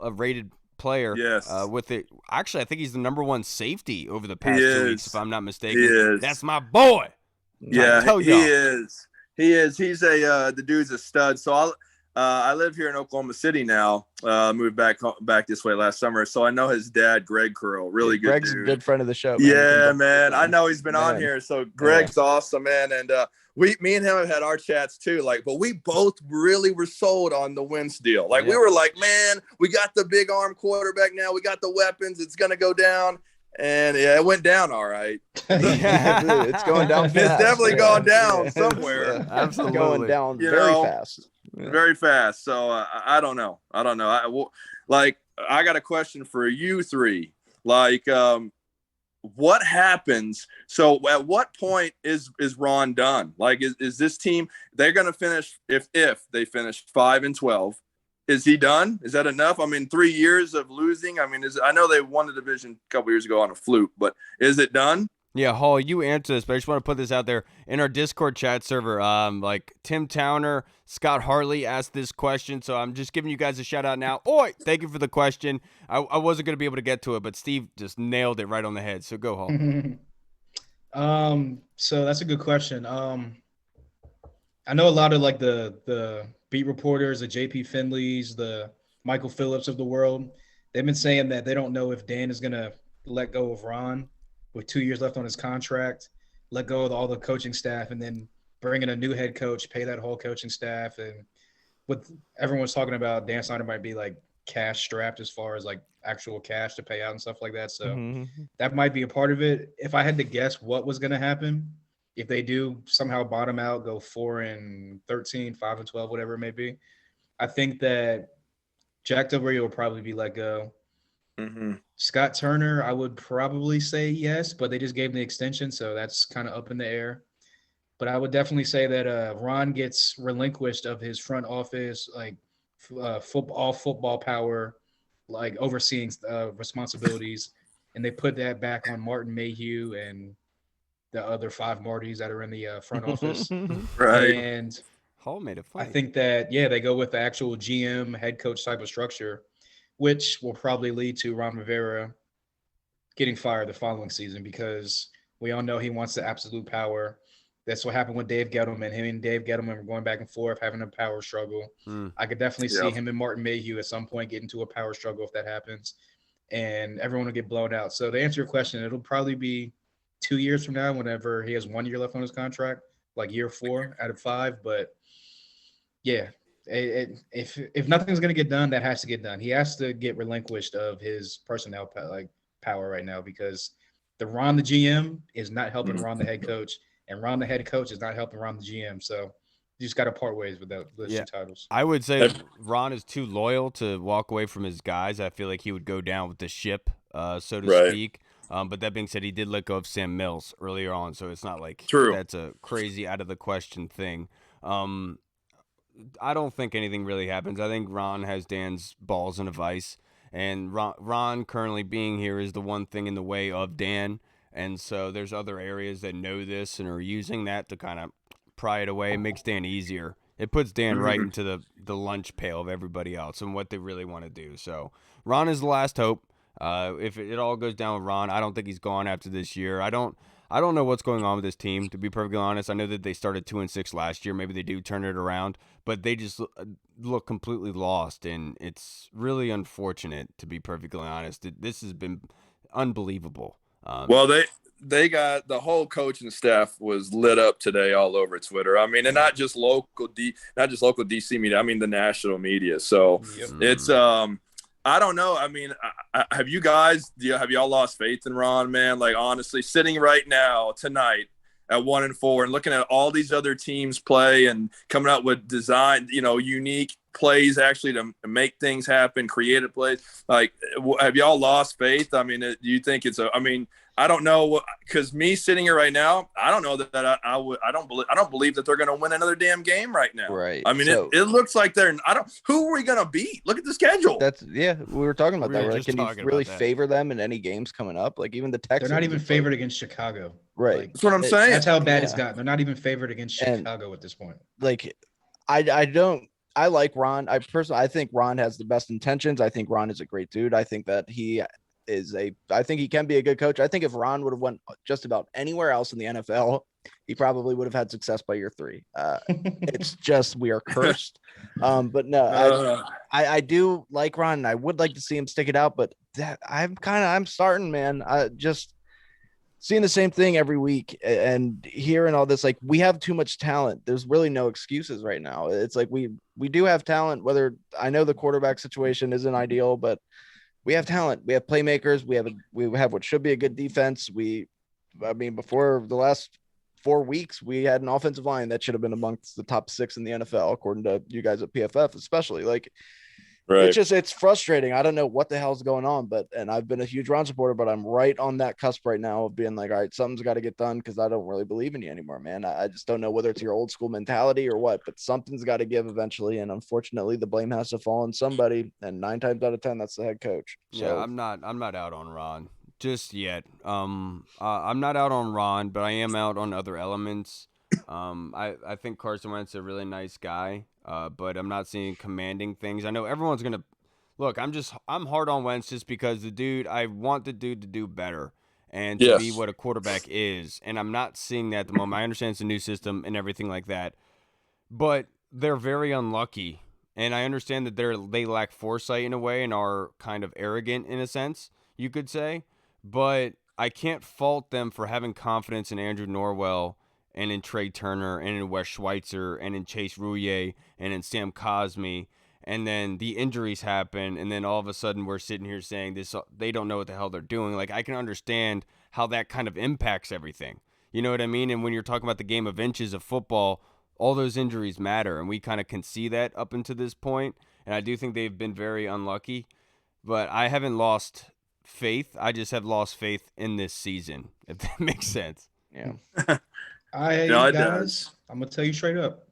rated player. Yes. With it, actually, I think he's the number one safety over the past 2 weeks, if I'm not mistaken. He is. That's my boy. Yeah, he is. He is. He's the dude's a stud. So I live here in Oklahoma City now. Moved back this way last summer, so I know his dad, Greg Curl, really good. Greg's a good friend of the show. Man. Yeah, man. I know he's been on here. So Greg's awesome, man. And me and him have had our chats too. Like, but we both really were sold on the Wentz deal. Like, we were like, man, we got the big arm quarterback now. We got the weapons. It's gonna go down. And it went down all right. It's going down fast. It's definitely gone down somewhere. Absolutely going down very fast. Very fast. So I don't know. I got a question for you three. Like, what happens? So at what point is Ron done? Like, is this team, they're going to finish, if they finish 5-12, is he done? Is that enough? I mean, 3 years of losing. I mean, I know they won the division a couple years ago on a fluke, but is it done? Yeah, Hall, you answer this, but I just want to put this out there in our Discord chat server. Like Tim Towner, Scott Hartley asked this question, so I'm just giving you guys a shout out now. Oi, thank you for the question. I wasn't going to be able to get to it, but Steve just nailed it right on the head. So go, Hall. So that's a good question. I know a lot of like the beat reporters, the JP Finleys, the Michael Phillips of the world. They've been saying that they don't know if Dan is going to let go of Ron with 2 years left on his contract, let go of all the coaching staff, and then bring in a new head coach, pay that whole coaching staff. And what everyone's talking about, Dan Snyder might be like cash strapped as far as like actual cash to pay out and stuff like that. So that might be a part of it. If I had to guess what was going to happen, if they do somehow bottom out, go 4-13, 5-12, whatever it may be, I think that Jack Del Rio will probably be let go. Mm-hmm. Scott Turner, I would probably say yes, but they just gave him the extension, so that's kind of up in the air. But I would definitely say that Ron gets relinquished of his front office, like football power, like overseeing responsibilities, and they put that back on Martin Mayhew and the other 5 Martys that are in the front office. Right. And Hall made it I funny. think that, they go with the actual GM head coach type of structure, which will probably lead to Ron Rivera getting fired the following season because we all know he wants the absolute power. That's what happened with Dave Gettleman. Him and Dave Gettleman were going back and forth, having a power struggle. I could definitely see him and Martin Mayhew at some point get into a power struggle if that happens, and everyone will get blown out. So to answer your question, it'll probably be 2 years from now, whenever he has 1 year left on his contract, like year 4 out of 5. But yeah, if nothing's gonna get done, that has to get done. He has to get relinquished of his personnel power right now because the Ron the GM is not helping Ron the head coach, and Ron the head coach is not helping Ron the GM. So you just got to part ways with those 2 titles. I would say Ron is too loyal to walk away from his guys. I feel like he would go down with the ship, so to speak. But that being said, he did let go of Sam Mills earlier on, so it's not like that's a crazy out of the question thing. I don't think anything really happens. I think Ron has Dan's balls in a vice, and Ron currently being here is the one thing in the way of Dan. And so there's other areas that know this and are using that to kind of pry it away. It makes Dan easier. It puts Dan right into the lunch pail of everybody else and what they really want to do. So Ron is the last hope. If it all goes down with Ron, I don't think he's gone after this year. I don't know what's going on with this team, to be perfectly honest. I know that they started 2-6 last year. Maybe they do turn it around, but they just look completely lost, and it's really unfortunate, to be perfectly honest. This has been unbelievable. Well, they got the whole coaching staff was lit up today all over Twitter. I mean, and not just local DC media. I mean, the national media. So it's I don't know. I mean, have y'all lost faith in Ron, man? Like, honestly, sitting right now tonight at 1-4 and looking at all these other teams play and coming out with unique plays actually to make things happen, creative plays. Like, have y'all lost faith? I mean, do you think I don't know, because me sitting here right now, I don't know that I don't believe that they're going to win another damn game right now. Right. I mean, so, it looks like who are we going to beat? Look at the schedule. We were talking about that. Like, can you really favor them in any games coming up? Like, even the Texans. They're not even favored against Chicago. Right. Like, that's what I'm saying. That's how bad it's gotten. They're not even favored against Chicago at this point. Like, I like Ron. I think Ron has the best intentions. I think Ron is a great dude. I think that I think he can be a good coach. I think if Ron would have went just about anywhere else in the NFL, he probably would have had success by year 3. It's just, we are cursed. But no, I do like Ron, and I would like to see him stick it out, but I'm starting, man. I just seeing the same thing every week and hearing all this, like, we have too much talent. There's really no excuses right now. It's like, we do have talent, whether I know the quarterback situation isn't ideal, but we have talent. We have playmakers. We have what should be a good defense. Before the last 4 weeks, we had an offensive line that should have been amongst the top 6 in the NFL, according to you guys at PFF, especially. Like, right. It's frustrating. I don't know what the hell's going on, and I've been a huge Ron supporter, but I'm right on that cusp right now of being like, all right, something's got to get done, because I don't really believe in you anymore, man. I just don't know whether it's your old school mentality or what, but something's got to give eventually. And unfortunately, the blame has to fall on somebody. And 9 times out of 10, that's the head coach. So, yeah, I'm not out on Ron just yet. I'm not out on Ron, but I am out on other elements. I think Carson Wentz is a really nice guy. But I'm not seeing commanding things. I know everyone's going to look. I'm hard on Wentz just because I want the dude to do better and to be what a quarterback is. And I'm not seeing that at the moment. I understand it's a new system and everything like that, but they're very unlucky. And I understand that they lack foresight in a way and are kind of arrogant in a sense, you could say. But I can't fault them for having confidence in Andrew Norwell and in Trey Turner, and in Wes Schweitzer, and in Chase Rouillet, and in Sam Cosmi, and then the injuries happen, and then all of a sudden we're sitting here saying this. They don't know what the hell they're doing. Like, I can understand how that kind of impacts everything. You know what I mean? And when you're talking about the game of inches of football, all those injuries matter, and we kind of can see that up until this point. And I do think they've been very unlucky, but I haven't lost faith. I just have lost faith in this season, if that makes sense. Yeah. Guys, I'm gonna tell you straight up.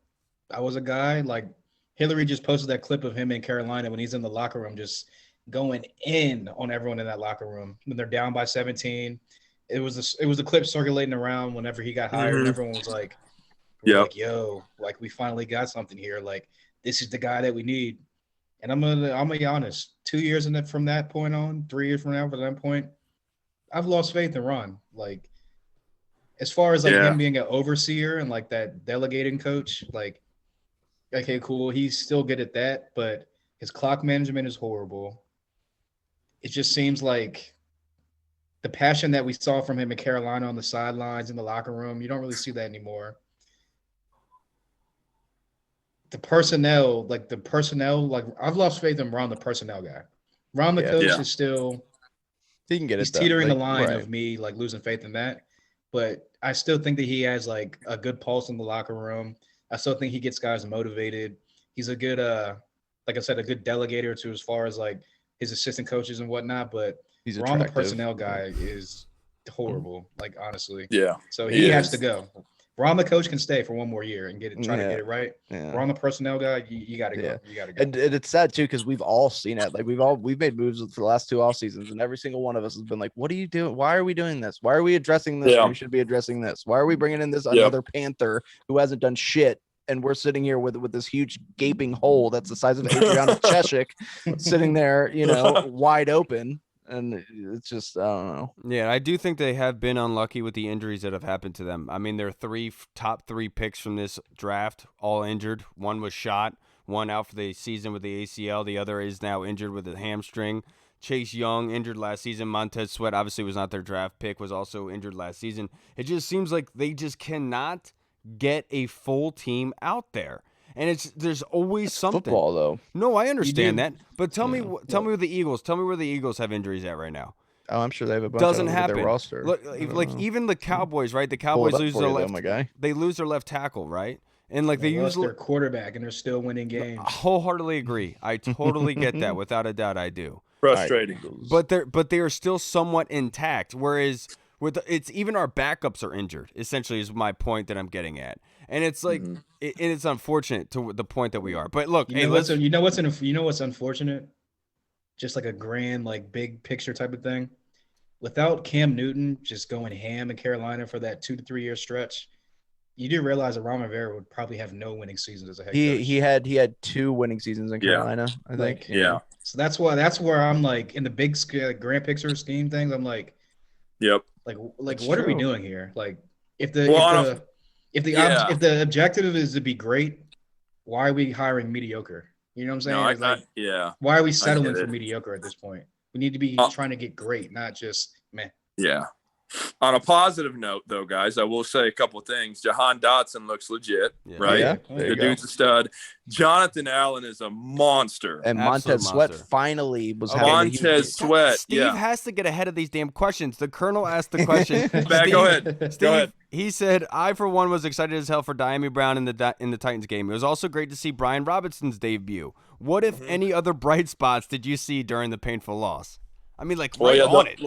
I was a guy like Hillary just posted that clip of him in Carolina when he's in the locker room, just going in on everyone in that locker room when they're down by 17. It was a clip circulating around whenever he got hired, and everyone was like, yo, like we finally got something here. Like this is the guy that we need. And I'm gonna be honest. 2 years from that point on, 3 years from now, from that point, I've lost faith in Ron. Like as far as like him being an overseer and like that delegating coach, like okay, cool, he's still good at that, but his clock management is horrible. It just seems like the passion that we saw from him in Carolina on the sidelines in the locker room, you don't really see that anymore. The personnel, I've lost faith in Ron, the personnel guy. Ron, the coach, is still he can get he's it done. teetering the line of me like losing faith in that. But I still think that he has like a good pulse in the locker room. I still think he gets guys motivated. He's a good, like I said, a good delegator to as far as like his assistant coaches and whatnot. But He's Ron, the attractive. personnel guy, is horrible. Like honestly, Yeah. So he has to go. Ron, the coach, can stay for one more year and try to get it right. Yeah. Ron, the personnel guy, you got to go. Yeah. You got to go. And it's sad too because we've all seen it. Like we've made moves for the last 2 off seasons, and every single one of us has been like, "What are you doing? Why are we doing this? Why are we addressing this? We should be addressing this. Why are we bringing in this another Panther who hasn't done shit?" And we're sitting here with this huge gaping hole that's the size of Adriana Cheshik sitting there, wide open. And it's just, I don't know. Yeah, I do think they have been unlucky with the injuries that have happened to them. I mean, their top three picks from this draft, all injured. One was shot, one out for the season with the ACL. The other is now injured with a hamstring. Chase Young, injured last season. Montez Sweat, obviously was not their draft pick, was also injured last season. It just seems like they just cannot get a full team out there. And there's always something. Football, though. No, I understand that. But tell me where the Eagles have injuries at right now. Oh, I'm sure they have a bunch Doesn't of happen. their roster. Look, like even the Cowboys, right? The Cowboys lose their left. My guy. They lose their left tackle, right? And like they use their quarterback, and they're still winning games. I wholeheartedly agree. I totally get that. Without a doubt, I do. Frustrating. But they are still somewhat intact. Whereas it's even our backups are injured. Essentially, is my point that I'm getting at. And it's like, it's unfortunate to the point that we are. But look, you know what's unfortunate? Just like a grand, like big picture type of thing. Without Cam Newton just going ham in Carolina for that 2 to 3 year stretch, you do realize that Ron Rivera would probably have no winning seasons as a head coach. He had 2 winning seasons in Carolina, I think. Yeah. So that's where I'm like in the big grand picture scheme things. I'm like, like what are we doing here? Like if the objective is to be great, why are we hiring mediocre? You know what I'm saying? Why are we settling for mediocre at this point? We need to be trying to get great, not just meh. Yeah. On a positive note, though, guys, I will say a couple of things. Jahan Dotson looks legit, right? Yeah, the dude's a stud. Jonathan Allen is a monster. And Montez Sweat finally was having Montez Sweat. Steve has to get ahead of these damn questions. The Colonel asked the question. Go ahead. Steve, Go ahead. He said, I, for one, was excited as hell for Dyami Brown in the Titans game. It was also great to see Brian Robinson's debut. What, if any, other bright spots did you see during the painful loss? I mean, like, on it.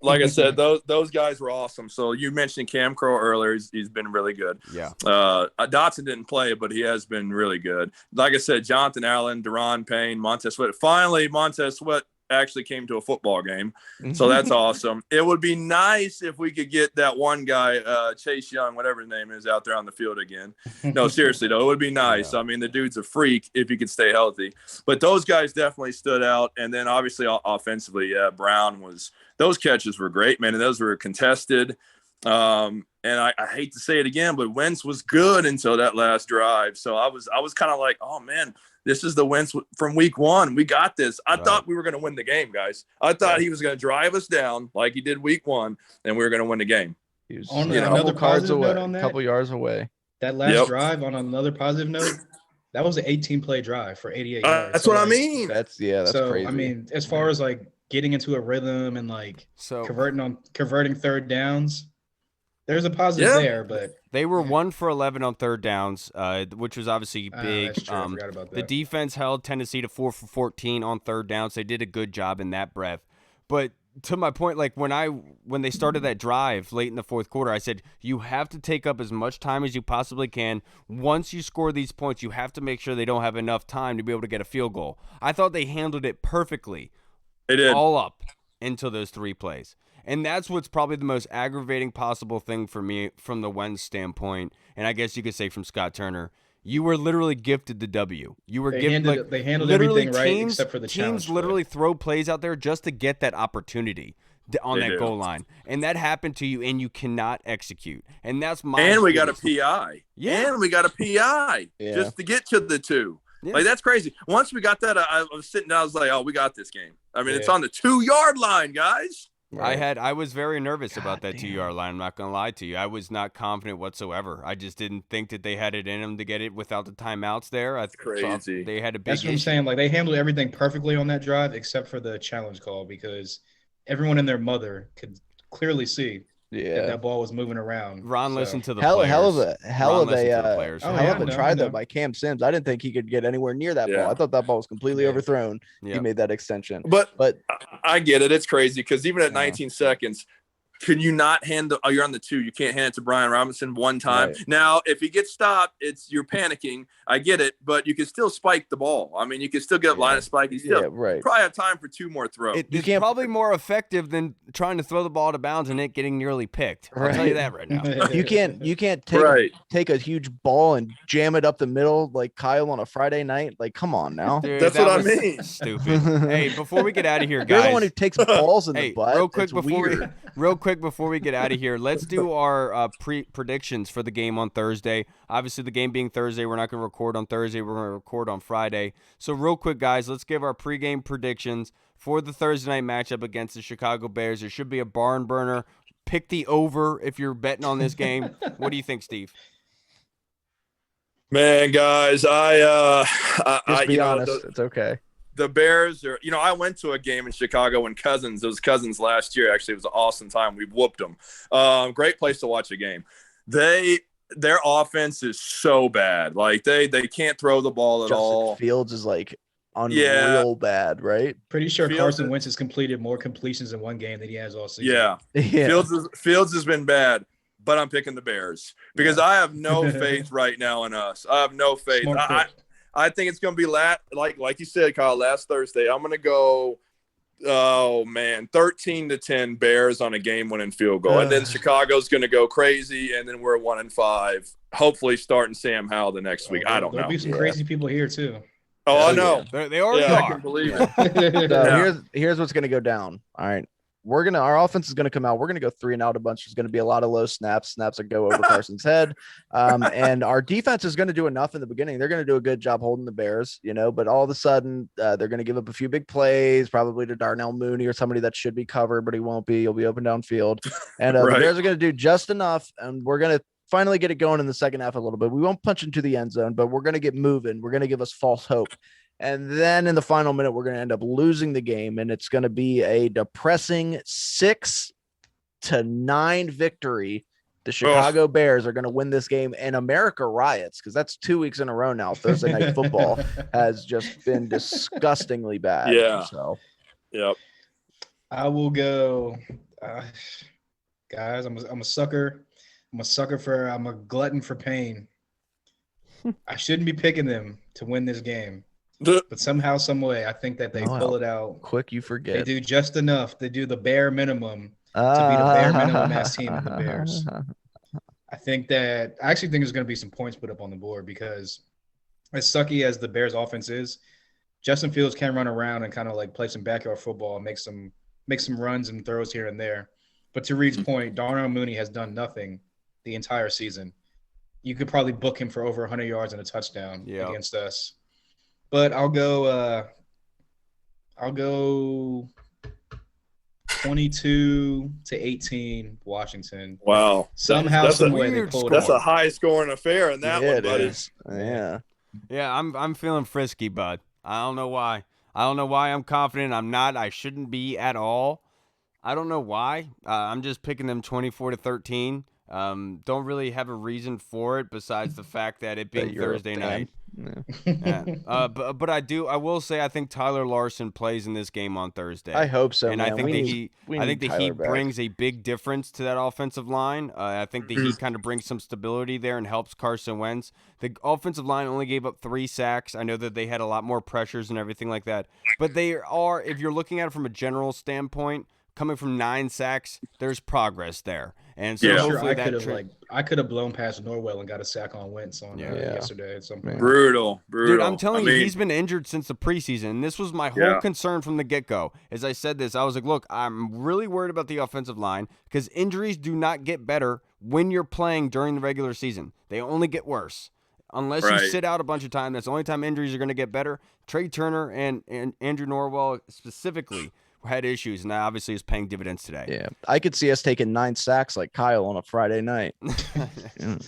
Like I said, those guys were awesome. So you mentioned Cam Crow earlier. He's been really good. Yeah. Dotson didn't play, but he has been really good. Like I said, Jonathan Allen, Deron Payne, Montez Sweat. Finally, Montez Sweat actually came to a football game. So that's awesome. It would be nice if we could get that one guy, Chase Young, whatever his name is, out there on the field again. No, seriously, though, it would be nice. Yeah. I mean, the dude's a freak if he could stay healthy. But those guys definitely stood out. And then, obviously, offensively, Brown was – those catches were great, man, and those were contested. And I hate to say it again, but Wentz was good until that last drive. So I was kind of like, oh, man, this is the Wentz from week 1. We got this. I thought we were going to win the game, guys. I thought he was going to drive us down like he did week 1, and we were going to win the game. He was another positive note on that, a couple yards away. That last drive, on another positive note, that was an 18-play drive for 88 yards. That's what I mean. That's crazy. I mean, as far as like getting into a rhythm and like converting third downs, There's a positive there, but they were 1 for 11 on third downs, which was obviously big. That's true. I forgot about that. The defense held Tennessee to 4 for 14 on third downs. They did a good job in that breath. But to my point, like when they started that drive late in the fourth quarter, I said you have to take up as much time as you possibly can. Once you score these points, you have to make sure they don't have enough time to be able to get a field goal. I thought they handled it perfectly. They did. All up into those 3 plays. And that's what's probably the most aggravating possible thing for me from the Wentz standpoint, and I guess you could say from Scott Turner. You were literally gifted the W. You were gifted. They handled everything right except for the challenge. Teams literally throw plays out there just to get that opportunity on that goal line, and that happened to you, and you cannot execute. And that's my. And we got a PI. Yeah. And we got a PI just to get to the 2. Yeah. Like, that's crazy. Once we got that, I was sitting down. I was like, "Oh, we got this game." I mean, it's on the 2-yard line, guys. Right. I was very nervous about that 2-yard line. I'm not going to lie to you. I was not confident whatsoever. I just didn't think that they had it in them to get it without the timeouts there. That's crazy. They had a big That's what I'm saying. Like, they handled everything perfectly on that drive except for the challenge call, because everyone and their mother could clearly see that ball was moving around. Ron listened to the hell players. hell of a try though by Cam Sims. I didn't think he could get anywhere near that ball. I thought that ball was completely overthrown. He made that extension. But I get it. It's crazy because even at 19 seconds, can you not hand the? Oh, you're on the 2. You can't hand it to Brian Robinson one time. Right. Now, if he gets stopped, you're panicking. I get it, but you can still spike the ball. I mean, you can still get line of spike. You still probably have time for 2 more throws. It's probably more effective than trying to throw the ball out of bounds and it getting nearly picked. I'll tell you that right now. You can't take a huge ball and jam it up the middle like Kyle on a Friday night. Like, come on now. Dude, that's what I mean. Stupid. Hey, before we get out of here, guys. You're the one who takes balls in the butt. Real quick before we get out of here, let's do our predictions for the game on Thursday. Obviously, the game being Thursday, we're not going to record on Thursday. We're going to record on Friday. So real quick, guys, let's give our pregame predictions for the Thursday night matchup against the Chicago Bears. There should be a barn burner. Pick the over if you're betting on this game. What do you think, Steve? Man, guys, just be honest. It's okay. The Bears are, I went to a game in Chicago when it was Cousins last year. Actually, it was an awesome time. We whooped them. Great place to watch a game. Their offense is so bad. Like they can't throw the ball at all. Fields is like unreal bad, right? Pretty sure Carson Wentz has completed more completions in one game than he has all season. Yeah. Fields has been bad, but I'm picking the Bears because I have no faith right now in us. I have no faith. I think it's going to be like you said, Kyle, last Thursday. I'm going to go, 13-10 Bears on a game-winning field goal. And then Chicago's going to go crazy, and then we're 1-5, hopefully starting Sam Howell the next week. I don't know. There'll be some crazy people here, too. Oh, I know. They already are. I can believe it. So here's what's going to go down. All right. Our offense is going to come out. We're going to go 3 and out a bunch. There's going to be a lot of low snaps that go over Carson's head. And our defense is going to do enough in the beginning. They're going to do a good job holding the Bears, but all of a sudden they're going to give up a few big plays, probably to Darnell Mooney or somebody that should be covered, but he won't be. He'll be open downfield. And the Bears are going to do just enough. And we're going to finally get it going in the second half a little bit. We won't punch into the end zone, but we're going to get moving. We're going to give us false hope. And then in the final minute, we're going to end up losing the game, and it's going to be a depressing 6-9 victory. The Chicago Bears are going to win this game, and America riots because that's 2 weeks in a row now. Thursday night football has just been disgustingly bad. Yeah. So, yep. I will go, guys. I'm a sucker. I'm a glutton for pain. I shouldn't be picking them to win this game. But somehow, some way, I think that they pull it out. Quick, you forget. They do just enough. They do the bare minimum to be the bare minimum ass team in the Bears. I actually think there's going to be some points put up on the board because as sucky as the Bears offense is, Justin Fields can run around and kind of like play some backyard football and make some runs and throws here and there. But to Reed's point, Darnell Mooney has done nothing the entire season. You could probably book him for over 100 yards and a touchdown against us. But I'll go 22-18 Washington. Wow. Somehow, some way they pulled it. That's a high scoring affair in that one, buddy. Yeah. Yeah, I'm feeling frisky, bud. I don't know why. I'm confident. I'm not. I shouldn't be at all. I don't know why. I'm just picking them 24-13. Don't really have a reason for it besides the fact that it being you're a Thursday fan. night. Yeah. But I will say I think Tyler Larson plays in this game on Thursday. I hope so, and man. I think we I think need the Heat Tyler back. brings a big difference to that offensive line. I think the Heat kind of brings some stability there and helps Carson Wentz. The offensive line only gave up 3 sacks. I know that they had a lot more pressures and everything like that. But they are, if you're looking at it from a general standpoint, coming from 9 sacks, there's progress there. And so hopefully I could have blown past Norwell and got a sack on Wentz on yesterday at some point. Brutal. Dude, I'm telling you, he's been injured since the preseason. And this was my whole concern from the get-go. As I said this, I was like, look, I'm really worried about the offensive line because injuries do not get better when you're playing during the regular season. They only get worse. Unless you sit out a bunch of time, that's the only time injuries are going to get better. Trey Turner and Andrew Norwell specifically had issues, and that obviously is paying dividends today. Yeah, I could see us taking 9 sacks like Kyle on a Friday night. You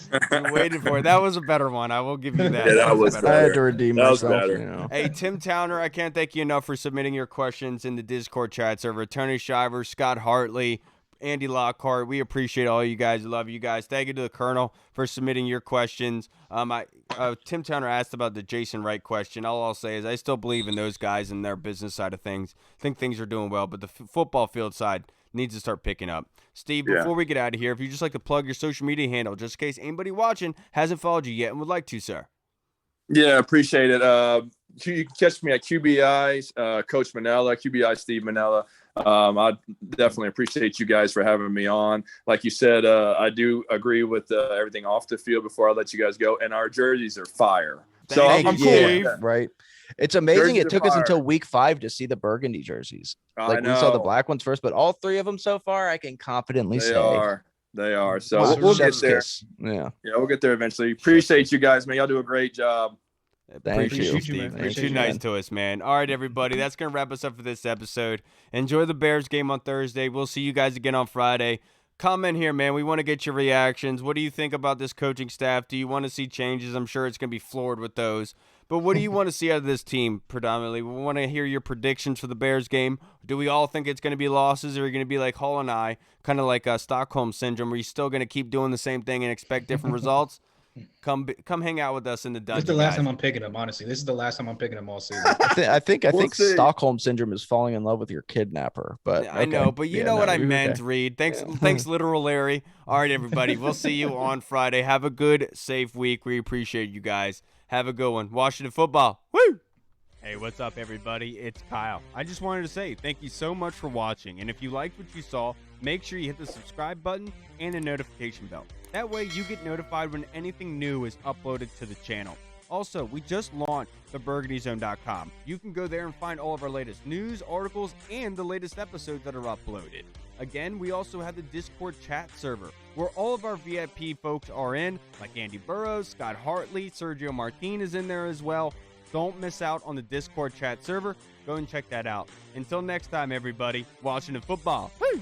waited for it. That was a better one. I will give you that. Yeah, that was I had to redeem myself. Better. You know. Hey, Tim Towner, I can't thank you enough for submitting your questions in the Discord chat server. Tony Shiver, Scott Hartley, Andy Lockhart, we appreciate all you guys. Love you guys. Thank you to the Colonel for submitting your questions. Tim Towner asked about the Jason Wright question. All I'll say is I still believe in those guys and their business side of things. I think things are doing well, but the football field side needs to start picking up. Steve, before we get out of here, if you'd just like to plug your social media handle, just in case anybody watching hasn't followed you yet and would like to, sir. Yeah, appreciate it. You can catch me at QBI, Coach Manella, QBI Steve Manella. I definitely appreciate you guys for having me on. Like you said, I do agree with everything off the field before I let you guys go. And our jerseys are fire. So I'm cool with that. Right. It's amazing. Jerseys It took are us fire. until week 5 to see the burgundy jerseys. I We saw the know. black ones first, but all 3 of them so far, I can confidently They say. are. So Wow, we'll get chef's there. kiss. Yeah. Yeah, we'll get there eventually. Appreciate you guys, man. Y'all do a great job. Thank Appreciate you. Steve. man. You're too nice to us, man. All right, everybody. That's going to wrap us up for this episode. Enjoy the Bears game on Thursday. We'll see you guys again on Friday. Comment here, man. We want to get your reactions. What do you think about this coaching staff? Do you want to see changes? I'm sure it's going to be floored with those. But what do you want to see out of this team predominantly? We want to hear your predictions for the Bears game. Do we all think it's going to be losses, or are you going to be like Hall and I, kind of like Stockholm Syndrome, where you're still going to keep doing the same thing and expect different results? Come hang out with us in the dungeon. This is the last guys. time I'm picking him, honestly. This is the last time I'm picking him all season. I think We'll see. Stockholm Syndrome is falling in love with your kidnapper. But I know, but you know what I meant, Okay. Reed. Thanks, literal Larry. All right, everybody. We'll see you on Friday. Have a good, safe week. We appreciate you guys. Have a good one. Washington football. Woo! Hey, what's up, everybody? It's Kyle. I just wanted to say thank you so much for watching. And if you liked what you saw, make sure you hit the subscribe button and the notification bell. That way you get notified when anything new is uploaded to the channel. Also, we just launched theburgundyzone.com. You can go there and find all of our latest news, articles, and the latest episodes that are uploaded. Again, we also have the Discord chat server, where all of our VIP folks are in, like Andy Burrows, Scott Hartley, Sergio Martin is in there as well. Don't miss out on the Discord chat server. Go and check that out. Until next time, everybody, Washington football. Woo!